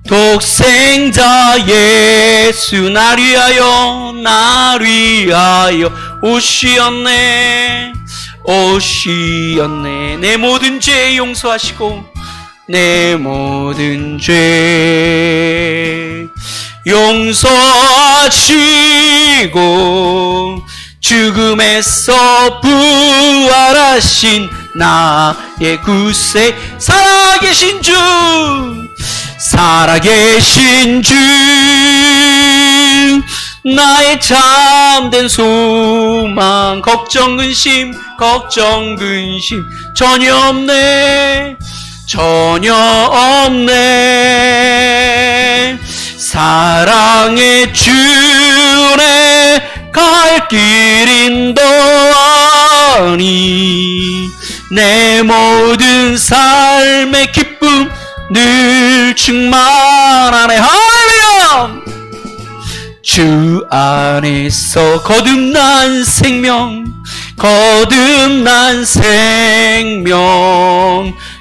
독생자 예수 나를 위하여 오시었네. 내 모든 죄 용서하시고 내 모든 죄 용서하시고 죽음에서 부활하신 나의 구세, 살아계신 주 나의 참된 소망, 걱정 근심 전혀 없네. 사랑의 주내 갈 길 인도하니 내 모든 삶의 기쁨 늘 충만하네. 할렐루야! 주 안에서 거듭난 생명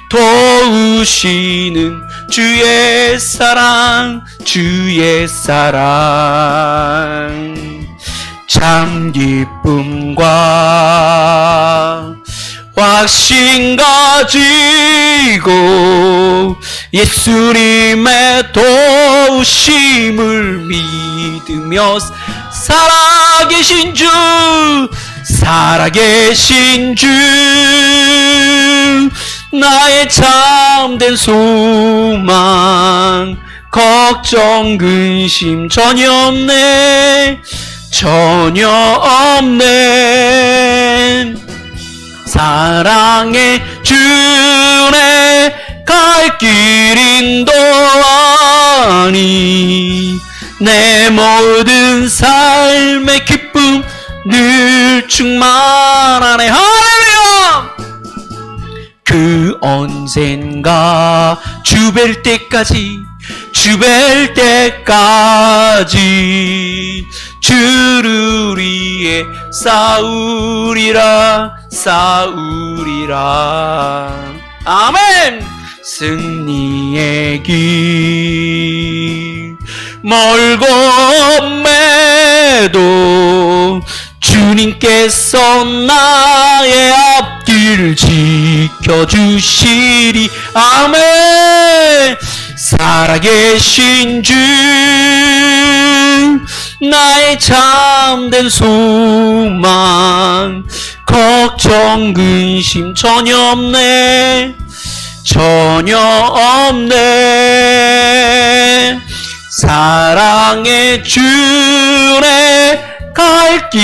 도우시는 주의 사랑 참 기쁨과 확신 가지고 예수님의 도우심을 믿으며 살아계신 주 나의 참된 소망 걱정 근심 전혀 없네 사랑의 주내 갈 길 인도하니 내 모든 삶의 기쁨 늘 충만하네. 할렐루야. 그 언젠가 주 뵐 때까지 주를 위해 싸우리라 아멘. 승리의 길 멀고 매도 주님께서 나의 앞길 지켜주시리 아멘. 살아계신 주 나의 참된 소망 걱정 근심 전혀 없네 사랑의 주내 갈 길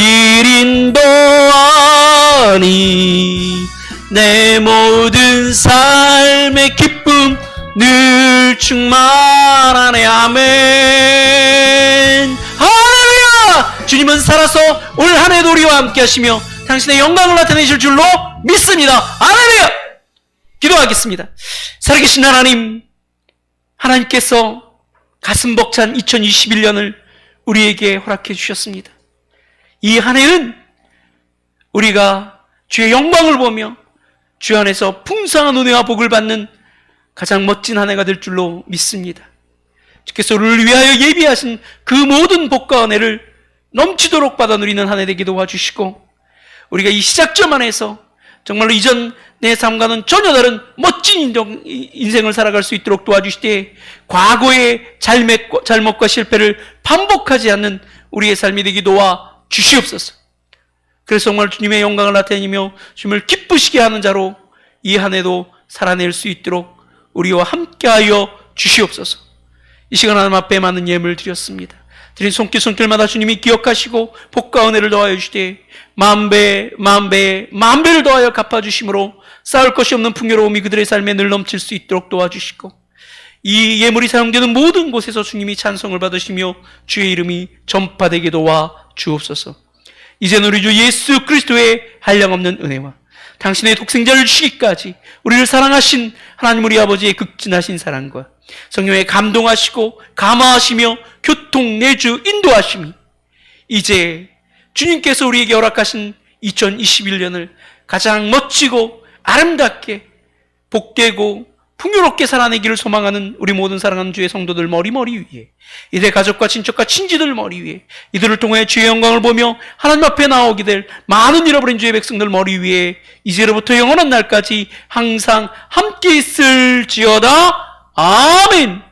인도하니 내 모든 삶의 기쁨 늘 충만하네 아멘. 할렐루야. 주님은 살아서 올 한 해도 우리와 함께 하시며 당신의 영광을 나타내실 줄로 믿습니다. 할렐루야. 기도하겠습니다. 살아계신 하나님께서 가슴 벅찬 2021년을 우리에게 허락해 주셨습니다. 이 한 해는 우리가 주의 영광을 보며 주 안에서 풍성한 은혜와 복을 받는 가장 멋진 한 해가 될 줄로 믿습니다. 주께서 우리를 위하여 예비하신 그 모든 복과 은혜를 넘치도록 받아 누리는 한 해 되게 도와주시고 우리가 이 시작점 안에서 정말로 이전 내 삶과는 전혀 다른 멋진 인생을 살아갈 수 있도록 도와주시되 과거의 잘못과 실패를 반복하지 않는 우리의 삶이 되게 도와주시옵소서. 그래서 정말 주님의 영광을 나타내며 주님을 기쁘시게 하는 자로 이 한 해도 살아낼 수 있도록 우리와 함께하여 주시옵소서. 이 시간 하나님 앞에 많은 예물을 드렸습니다. 드린 손길마다 주님이 기억하시고 복과 은혜를 더하여 주시되 만배를 더하여 갚아주심으로 쌓을 것이 없는 풍요로움이 그들의 삶에 늘 넘칠 수 있도록 도와주시고 이 예물이 사용되는 모든 곳에서 주님이 찬송을 받으시며 주의 이름이 전파되게 도와 주옵소서. 이제는 우리 주 예수 그리스도의 한량없는 은혜와 당신의 독생자를 주시기까지 우리를 사랑하신 하나님 우리 아버지의 극진하신 사랑과 성령의 감동하시고 감화하시며 교통 내주 인도하심이 이제 주님께서 우리에게 허락하신 2021년을 가장 멋지고 아름답게 복되고 풍요롭게 살아내기를 소망하는 우리 모든 사랑하는 주의 성도들 머리 위에 이들의 가족과 친척과 친지들 머리 위에 이들을 통해 주의 영광을 보며 하나님 앞에 나오게 될 많은 잃어버린 주의 백성들 머리 위에 이제로부터 영원한 날까지 항상 함께 있을지어다. 아멘.